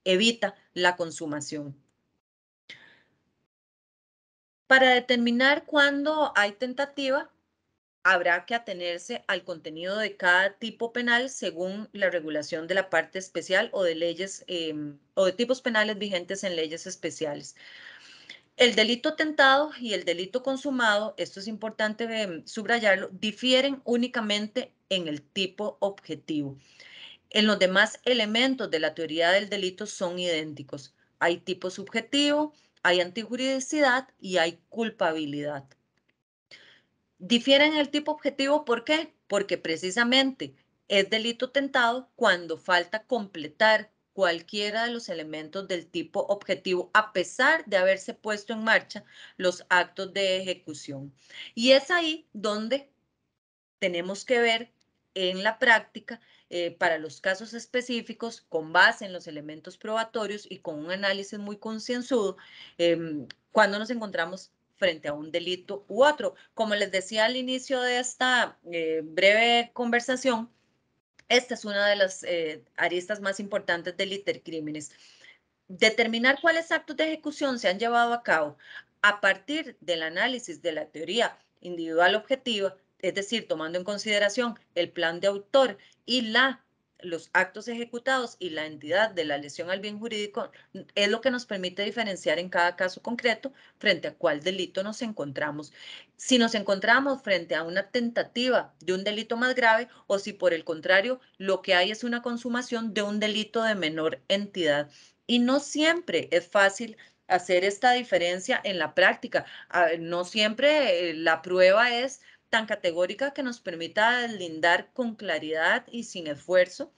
evita la consumación. Para determinar cuándo hay tentativa, habrá que atenerse al contenido de cada tipo penal según la regulación de la parte especial o de leyes o de tipos penales vigentes en leyes especiales. El delito tentado y el delito consumado, esto es importante subrayarlo, difieren únicamente en el tipo objetivo. En los demás elementos de la teoría del delito son idénticos. Hay tipo subjetivo, hay antijuridicidad y hay culpabilidad. Difieren en el tipo objetivo, ¿por qué? Porque precisamente es delito tentado cuando falta completar cualquiera de los elementos del tipo objetivo, a pesar de haberse puesto en marcha los actos de ejecución. Y es ahí donde tenemos que ver en la práctica, para los casos específicos, con base en los elementos probatorios y con un análisis muy concienzudo, cuando nos encontramos frente a un delito u otro. Como les decía al inicio de esta breve conversación, esta es una de las aristas más importantes del intercrímenes. Determinar cuáles actos de ejecución se han llevado a cabo a partir del análisis de la teoría individual objetiva, es decir, tomando en consideración el plan de autor y los actos ejecutados y la entidad de la lesión al bien jurídico, es lo que nos permite diferenciar en cada caso concreto frente a cuál delito nos encontramos. Si nos encontramos frente a una tentativa de un delito más grave o si por el contrario lo que hay es una consumación de un delito de menor entidad. Y no siempre es fácil hacer esta diferencia en la práctica. No siempre la prueba es tan categórica que nos permita deslindar con claridad y sin esfuerzo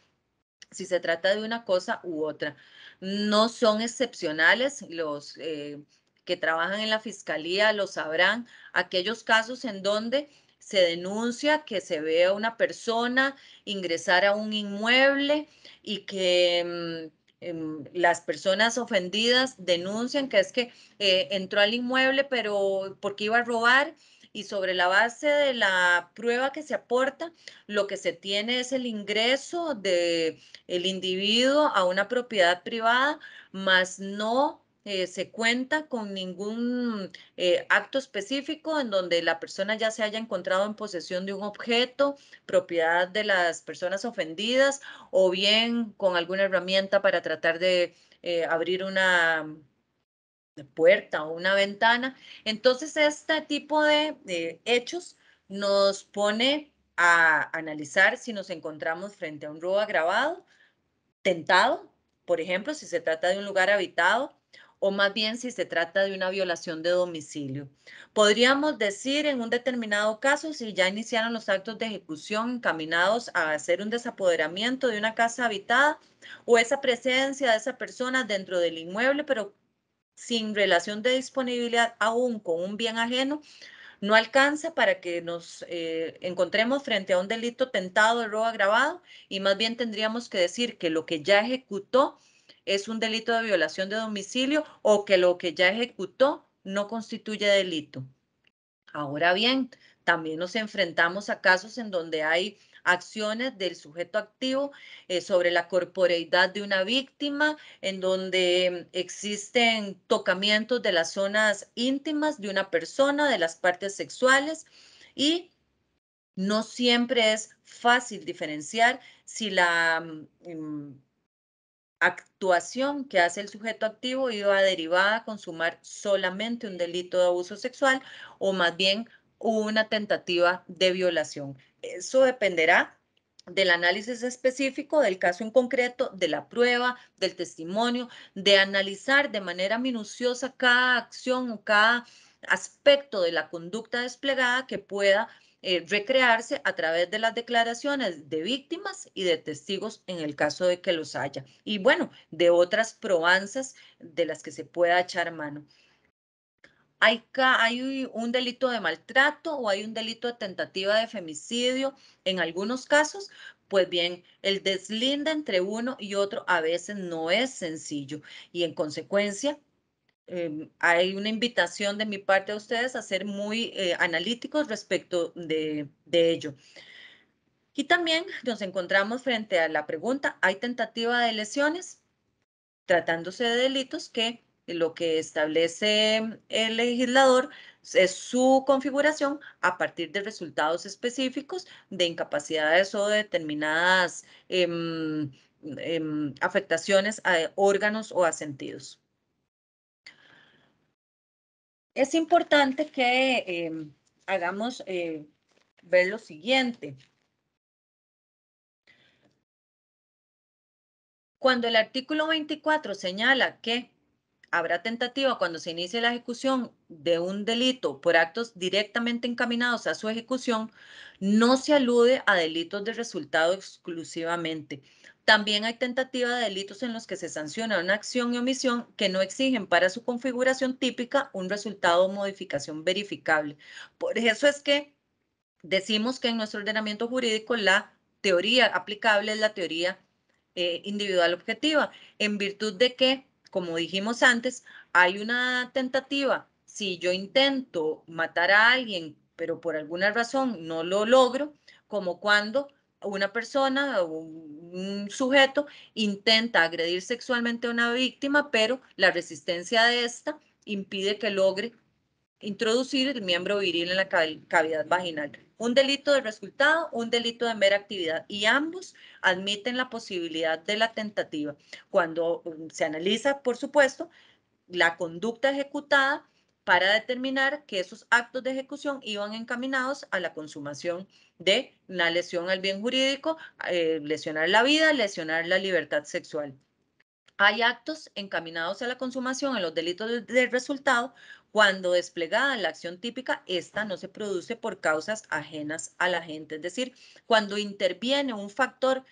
si se trata de una cosa u otra. No son excepcionales los que trabajan en la fiscalía, lo sabrán, aquellos casos en donde se denuncia que se ve a una persona ingresar a un inmueble y que las personas ofendidas denuncian que es que entró al inmueble pero porque iba a robar, y sobre la base de la prueba que se aporta, lo que se tiene es el ingreso del individuo a una propiedad privada, mas no se cuenta con ningún acto específico en donde la persona ya se haya encontrado en posesión de un objeto, propiedad de las personas ofendidas, o bien con alguna herramienta para tratar de abrir una puerta o una ventana. Entonces, este tipo de hechos nos pone a analizar si nos encontramos frente a un robo agravado, tentado, por ejemplo, si se trata de un lugar habitado, o más bien si se trata de una violación de domicilio. Podríamos decir en un determinado caso si ya iniciaron los actos de ejecución encaminados a hacer un desapoderamiento de una casa habitada o esa presencia de esa persona dentro del inmueble, pero sin relación de disponibilidad aún con un bien ajeno, no alcanza para que nos encontremos frente a un delito tentado de robo agravado, y más bien tendríamos que decir que lo que ya ejecutó es un delito de violación de domicilio o que lo que ya ejecutó no constituye delito. Ahora bien, también nos enfrentamos a casos en donde hay acciones del sujeto activo sobre la corporeidad de una víctima, en donde existen tocamientos de las zonas íntimas de una persona, de las partes sexuales, y no siempre es fácil diferenciar si la actuación que hace el sujeto activo iba derivada a consumar solamente un delito de abuso sexual o más bien una tentativa de violación. Eso dependerá del análisis específico del caso en concreto, de la prueba, del testimonio, de analizar de manera minuciosa cada acción o cada aspecto de la conducta desplegada que pueda recrearse a través de las declaraciones de víctimas y de testigos en el caso de que los haya. Y bueno, de otras probanzas de las que se pueda echar mano. Hay un delito de maltrato o hay un delito de tentativa de femicidio en algunos casos. Pues bien, el deslinde entre uno y otro a veces no es sencillo y en consecuencia hay una invitación de mi parte a ustedes a ser muy analíticos respecto de ello. Y también nos encontramos frente a la pregunta, ¿hay tentativa de lesiones? Tratándose de delitos que lo que establece el legislador es su configuración a partir de resultados específicos de incapacidades o de determinadas afectaciones a órganos o a sentidos. Es importante que hagamos ver lo siguiente. Cuando el artículo 24 señala que habrá tentativa cuando se inicie la ejecución de un delito por actos directamente encaminados a su ejecución, no se alude a delitos de resultado exclusivamente. También hay tentativa de delitos en los que se sanciona una acción y omisión que no exigen para su configuración típica un resultado o modificación verificable. Por eso es que decimos que en nuestro ordenamiento jurídico la teoría aplicable es la teoría individual objetiva, en virtud de que, como dijimos antes, hay una tentativa si yo intento matar a alguien, pero por alguna razón no lo logro, como cuando una persona o un sujeto intenta agredir sexualmente a una víctima, pero la resistencia de esta impide que logre introducir el miembro viril en la cavidad vaginal. Un delito de resultado, un delito de mera actividad, y ambos admiten la posibilidad de la tentativa. Cuando se analiza, por supuesto, la conducta ejecutada para determinar que esos actos de ejecución iban encaminados a la consumación de una lesión al bien jurídico, lesionar la vida, lesionar la libertad sexual. Hay actos encaminados a la consumación en los delitos de resultado cuando desplegada la acción típica, esta no se produce por causas ajenas al agente. Es decir, cuando interviene un factor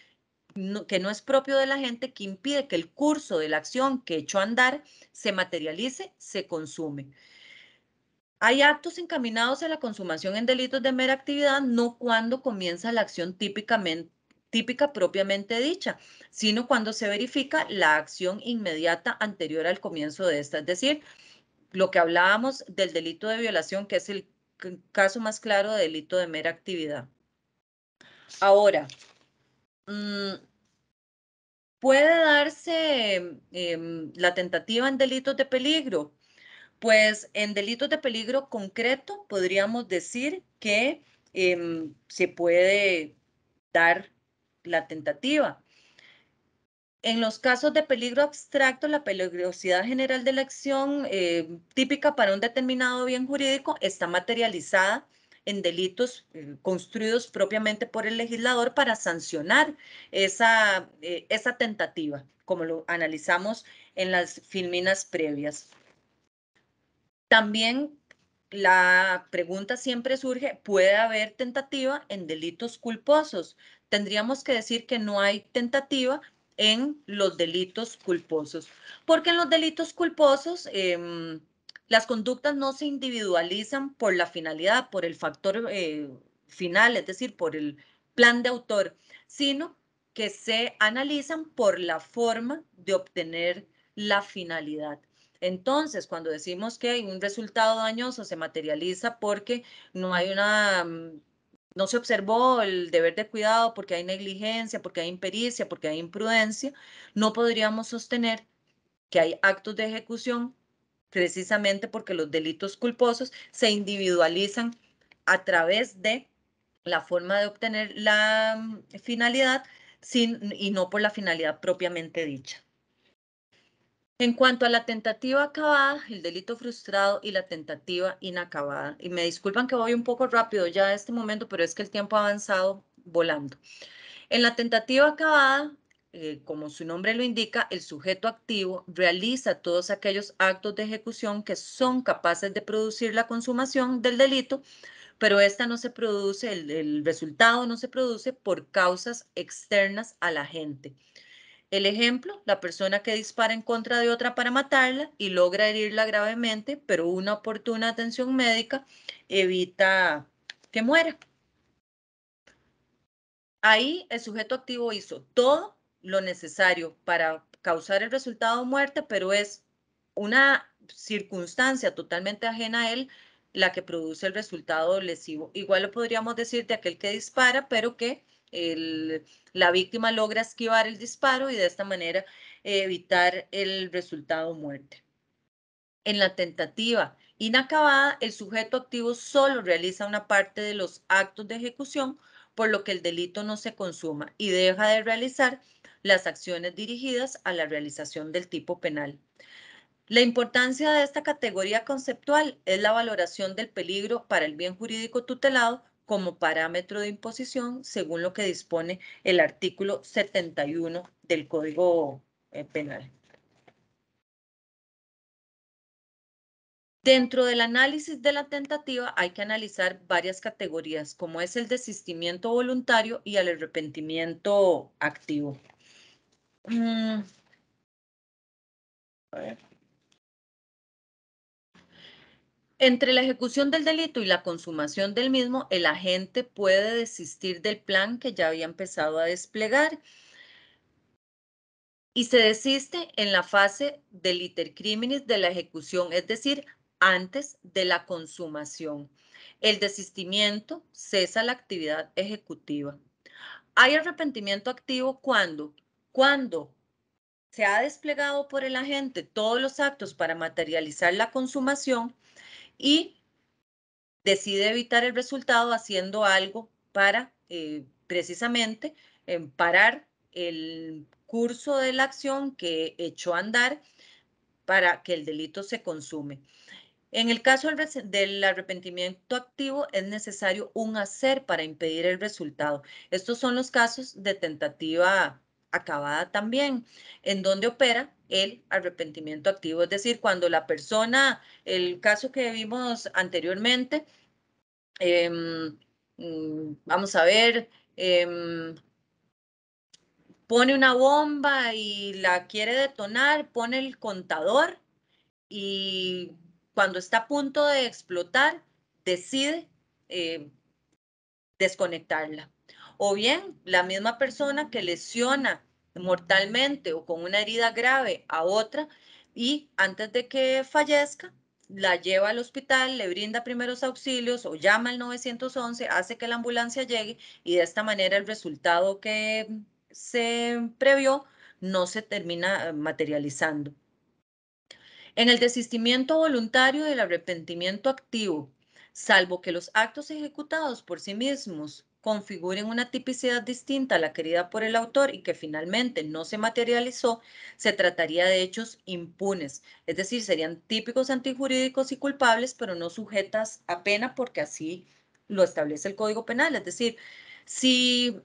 que no es propio de la gente, que impide que el curso de la acción que echó a andar se materialice, se consume. Hay actos encaminados a la consumación en delitos de mera actividad, no cuando comienza la acción típica propiamente dicha, sino cuando se verifica la acción inmediata anterior al comienzo de esta. Es decir, lo que hablábamos del delito de violación, que es el caso más claro de delito de mera actividad. Ahora, ¿puede darse la tentativa en delitos de peligro? Pues en delitos de peligro concreto podríamos decir que se puede dar la tentativa. En los casos de peligro abstracto, la peligrosidad general de la acción típica para un determinado bien jurídico está materializada en delitos construidos propiamente por el legislador para sancionar esa tentativa, como lo analizamos en las filminas previas. También la pregunta siempre surge, ¿puede haber tentativa en delitos culposos? Tendríamos que decir que no hay tentativa en los delitos culposos, porque en los delitos culposos las conductas no se individualizan por la finalidad, por el factor final, es decir, por el plan de autor, sino que se analizan por la forma de obtener la finalidad. Entonces, cuando decimos que hay un resultado dañoso, se materializa porque no hay no se observó el deber de cuidado, porque hay negligencia, porque hay impericia, porque hay imprudencia, no podríamos sostener que hay actos de ejecución precisamente porque los delitos culposos se individualizan a través de la forma de obtener la finalidad y no por la finalidad propiamente dicha. En cuanto a la tentativa acabada, el delito frustrado y la tentativa inacabada. Y me disculpan que voy un poco rápido ya a este momento, pero es que el tiempo ha avanzado volando. En la tentativa acabada, como su nombre lo indica, el sujeto activo realiza todos aquellos actos de ejecución que son capaces de producir la consumación del delito, pero esta no se produce, el resultado no se produce por causas externas al agente. El ejemplo, la persona que dispara en contra de otra para matarla y logra herirla gravemente, pero una oportuna atención médica evita que muera. Ahí el sujeto activo hizo todo lo necesario para causar el resultado de muerte, pero es una circunstancia totalmente ajena a él la que produce el resultado lesivo. Igual lo podríamos decir de aquel que dispara, pero que la víctima logra esquivar el disparo y de esta manera evitar el resultado muerte. En la tentativa inacabada, el sujeto activo solo realiza una parte de los actos de ejecución, por lo que el delito no se consuma y deja de realizar las acciones dirigidas a la realización del tipo penal. La importancia de esta categoría conceptual es la valoración del peligro para el bien jurídico tutelado como parámetro de imposición, según lo que dispone el artículo 71 del Código Penal. Dentro del análisis de la tentativa hay que analizar varias categorías, como es el desistimiento voluntario y el arrepentimiento activo. A ver. Entre la ejecución del delito y la consumación del mismo, el agente puede desistir del plan que ya había empezado a desplegar y se desiste en la fase del iter criminis de la ejecución, es decir, antes de la consumación. El desistimiento cesa la actividad ejecutiva. Hay arrepentimiento activo cuando se ha desplegado por el agente todos los actos para materializar la consumación y decide evitar el resultado haciendo algo para precisamente parar el curso de la acción que echó a andar para que el delito se consume. En el caso del arrepentimiento activo es necesario un hacer para impedir el resultado. Estos son los casos de tentativa acabada también, en donde opera el arrepentimiento activo. Es decir, cuando la persona, el caso que vimos anteriormente, vamos a ver, pone una bomba y la quiere detonar, pone el contador y cuando está a punto de explotar, decide desconectarla. O bien, la misma persona que lesiona mortalmente o con una herida grave a otra y antes de que fallezca, la lleva al hospital, le brinda primeros auxilios o llama al 911, hace que la ambulancia llegue y de esta manera el resultado que se previó no se termina materializando. En el desistimiento voluntario del arrepentimiento activo, salvo que los actos ejecutados por sí mismos configuren una tipicidad distinta a la querida por el autor y que finalmente no se materializó, se trataría de hechos impunes, es decir, serían típicos antijurídicos y culpables, pero no sujetas a pena porque así lo establece el Código Penal. Es decir, si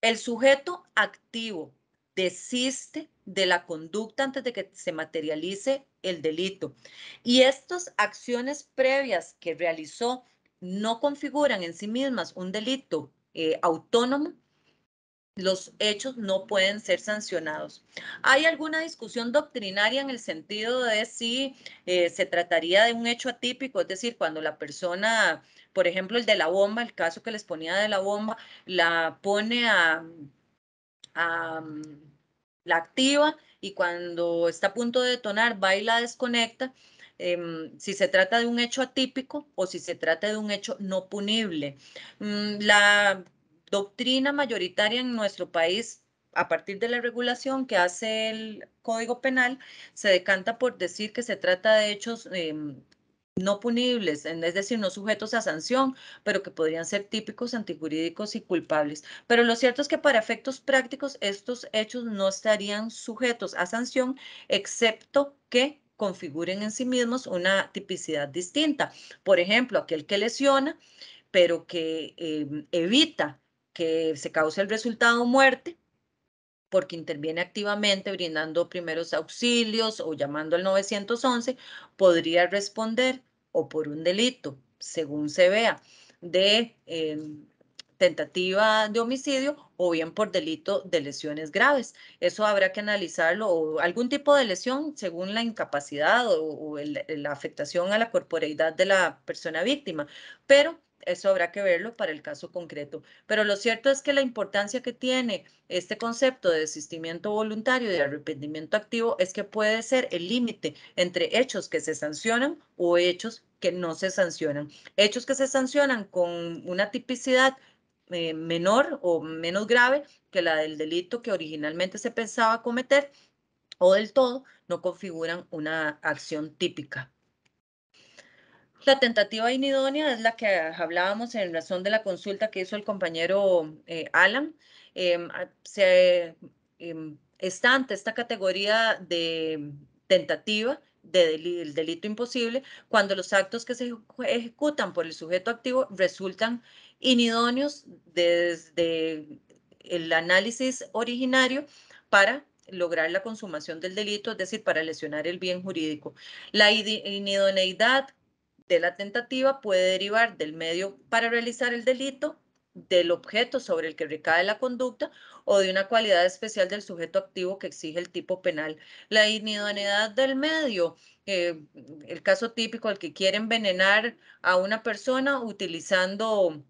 el sujeto activo desiste de la conducta antes de que se materialice el delito y estas acciones previas que realizó no configuran en sí mismas un delito autónomo, los hechos no pueden ser sancionados. Hay alguna discusión doctrinaria en el sentido de si se trataría de un hecho atípico, es decir, cuando la persona, por ejemplo, el de la bomba, el caso que les ponía de la bomba, la pone la activa y cuando está a punto de detonar va y la desconecta, si se trata de un hecho atípico o si se trata de un hecho no punible. La doctrina mayoritaria en nuestro país, a partir de la regulación que hace el Código Penal, se decanta por decir que se trata de hechos no punibles, es decir, no sujetos a sanción, pero que podrían ser típicos, antijurídicos y culpables. Pero lo cierto es que para efectos prácticos estos hechos no estarían sujetos a sanción, excepto que configuren en sí mismos una tipicidad distinta. Por ejemplo, aquel que lesiona, pero que evita que se cause el resultado muerte, porque interviene activamente brindando primeros auxilios o llamando al 911, podría responder o por un delito, según se vea, de tentativa de homicidio o bien por delito de lesiones graves. Eso habrá que analizarlo o algún tipo de lesión según la incapacidad o la afectación a la corporeidad de la persona víctima, pero eso habrá que verlo para el caso concreto. Pero lo cierto es que la importancia que tiene este concepto de desistimiento voluntario y de arrepentimiento activo es que puede ser el límite entre hechos que se sancionan o hechos que no se sancionan. Hechos que se sancionan con una tipicidad menor o menos grave que la del delito que originalmente se pensaba cometer o del todo no configuran una acción típica. La tentativa inidónea es la que hablábamos en razón de la consulta que hizo el compañero Alan. Está ante esta categoría de tentativa del delito imposible cuando los actos que se ejecutan por el sujeto activo resultan inidóneos desde el análisis originario para lograr la consumación del delito, es decir, para lesionar el bien jurídico. La inidoneidad de la tentativa puede derivar del medio para realizar el delito, del objeto sobre el que recae la conducta o de una cualidad especial del sujeto activo que exige el tipo penal. La inidoneidad del medio, el caso típico, el que quiere envenenar a una persona utilizando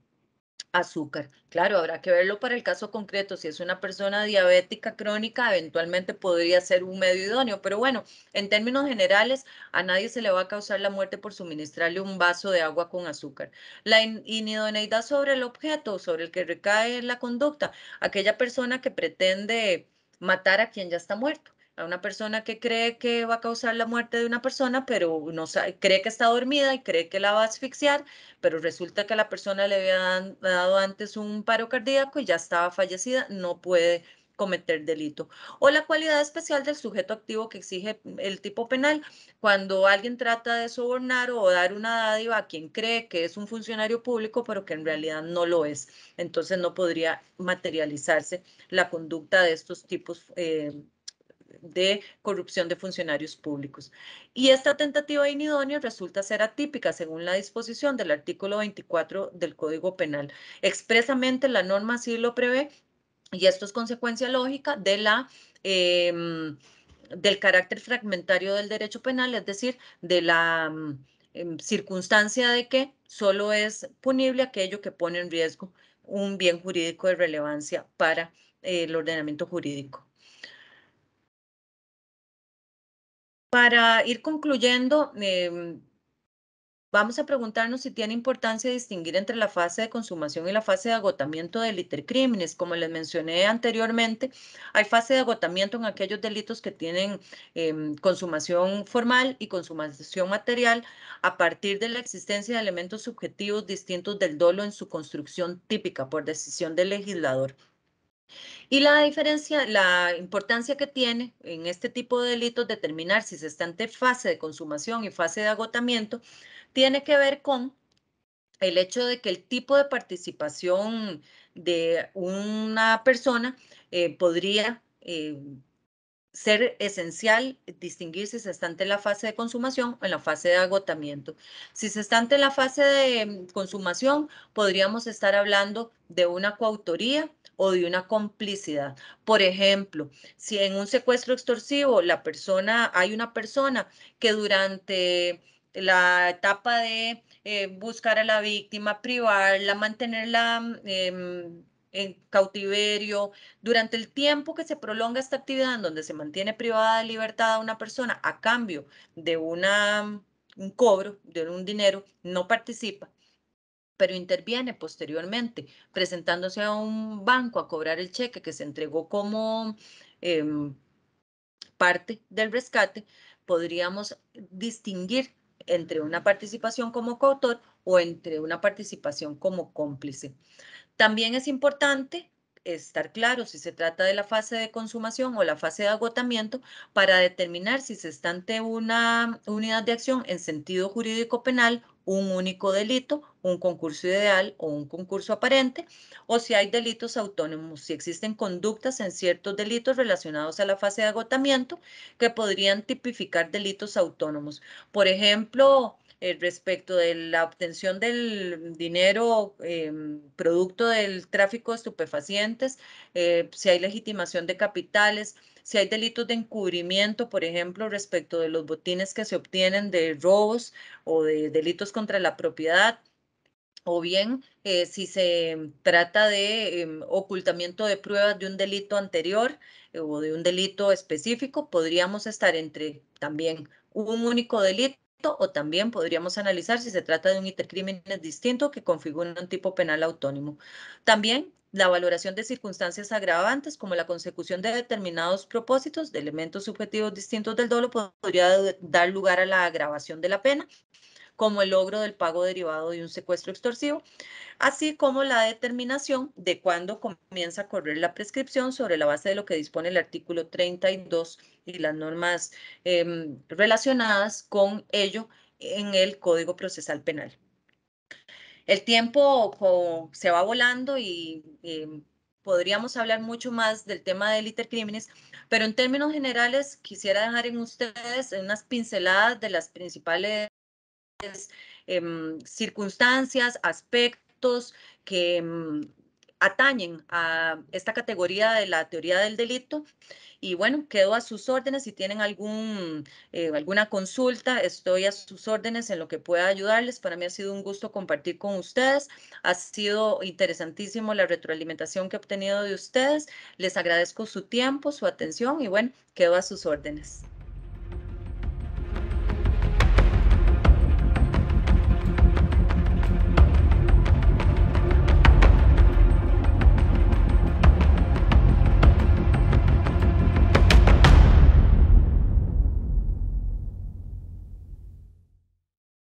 azúcar. Claro, habrá que verlo para el caso concreto. Si es una persona diabética crónica, eventualmente podría ser un medio idóneo. Pero bueno, en términos generales, a nadie se le va a causar la muerte por suministrarle un vaso de agua con azúcar. La inidoneidad sobre el objeto, sobre el que recae la conducta, aquella persona que pretende matar a quien ya está muerto. A una persona que cree que va a causar la muerte de una persona, pero no sabe, cree que está dormida y cree que la va a asfixiar, pero resulta que la persona le había dado antes un paro cardíaco y ya estaba fallecida, no puede cometer delito. O la cualidad especial del sujeto activo que exige el tipo penal, cuando alguien trata de sobornar o dar una dádiva a quien cree que es un funcionario público, pero que en realidad no lo es. Entonces no podría materializarse la conducta de estos tipos de corrupción de funcionarios públicos. Y esta tentativa inidónea resulta ser atípica según la disposición del artículo 24 del Código Penal. Expresamente la norma así lo prevé y esto es consecuencia lógica de del carácter fragmentario del derecho penal, es decir, de la circunstancia de que solo es punible aquello que pone en riesgo un bien jurídico de relevancia para el ordenamiento jurídico. Para ir concluyendo, vamos a preguntarnos si tiene importancia distinguir entre la fase de consumación y la fase de agotamiento del itercrímenes. Como les mencioné anteriormente, hay fase de agotamiento en aquellos delitos que tienen consumación formal y consumación material a partir de la existencia de elementos subjetivos distintos del dolo en su construcción típica por decisión del legislador. Y la diferencia, la importancia que tiene en este tipo de delitos determinar si se está ante fase de consumación y fase de agotamiento, tiene que ver con el hecho de que el tipo de participación de una persona podría ser esencial distinguir si se está ante la fase de consumación o en la fase de agotamiento. Si se está ante la fase de consumación, podríamos estar hablando de una coautoría o de una complicidad. Por ejemplo, si en un secuestro extorsivo hay una persona que durante la etapa de buscar a la víctima, privarla, mantenerla en cautiverio, durante el tiempo que se prolonga esta actividad en donde se mantiene privada de libertad a una persona a cambio de un cobro, de un dinero, no participa, pero interviene posteriormente, presentándose a un banco a cobrar el cheque que se entregó como parte del rescate, podríamos distinguir entre una participación como coautor o entre una participación como cómplice. También es importante estar claro si se trata de la fase de consumación o la fase de agotamiento para determinar si se está ante una unidad de acción en sentido jurídico penal, un único delito, un concurso ideal o un concurso aparente, o si hay delitos autónomos, si existen conductas en ciertos delitos relacionados a la fase de agotamiento que podrían tipificar delitos autónomos. Por ejemplo, respecto de la obtención del dinero producto del tráfico de estupefacientes, si hay legitimación de capitales, si hay delitos de encubrimiento, por ejemplo, respecto de los botines que se obtienen de robos o de delitos contra la propiedad, o bien si se trata de ocultamiento de pruebas de un delito anterior o de un delito específico, podríamos estar entre también un único delito o también podríamos analizar si se trata de un intercrímenes distinto que configura un tipo penal autónomo. También la valoración de circunstancias agravantes como la consecución de determinados propósitos de elementos subjetivos distintos del dolo podría dar lugar a la agravación de la pena, como el logro del pago derivado de un secuestro extorsivo, así como la determinación de cuándo comienza a correr la prescripción sobre la base de lo que dispone el artículo 32 y las normas relacionadas con ello en el Código Procesal Penal. El tiempo se va volando y podríamos hablar mucho más del tema del itercrímenes, pero en términos generales quisiera dejar en ustedes unas pinceladas de las principales circunstancias, aspectos que atañen a esta categoría de la teoría del delito. Y bueno, quedo a sus órdenes. Si tienen alguna consulta, estoy a sus órdenes en lo que pueda ayudarles. Para mí ha sido un gusto compartir con ustedes. Ha sido interesantísimo la retroalimentación que he obtenido de ustedes. Les agradezco su tiempo, su atención y bueno, quedo a sus órdenes.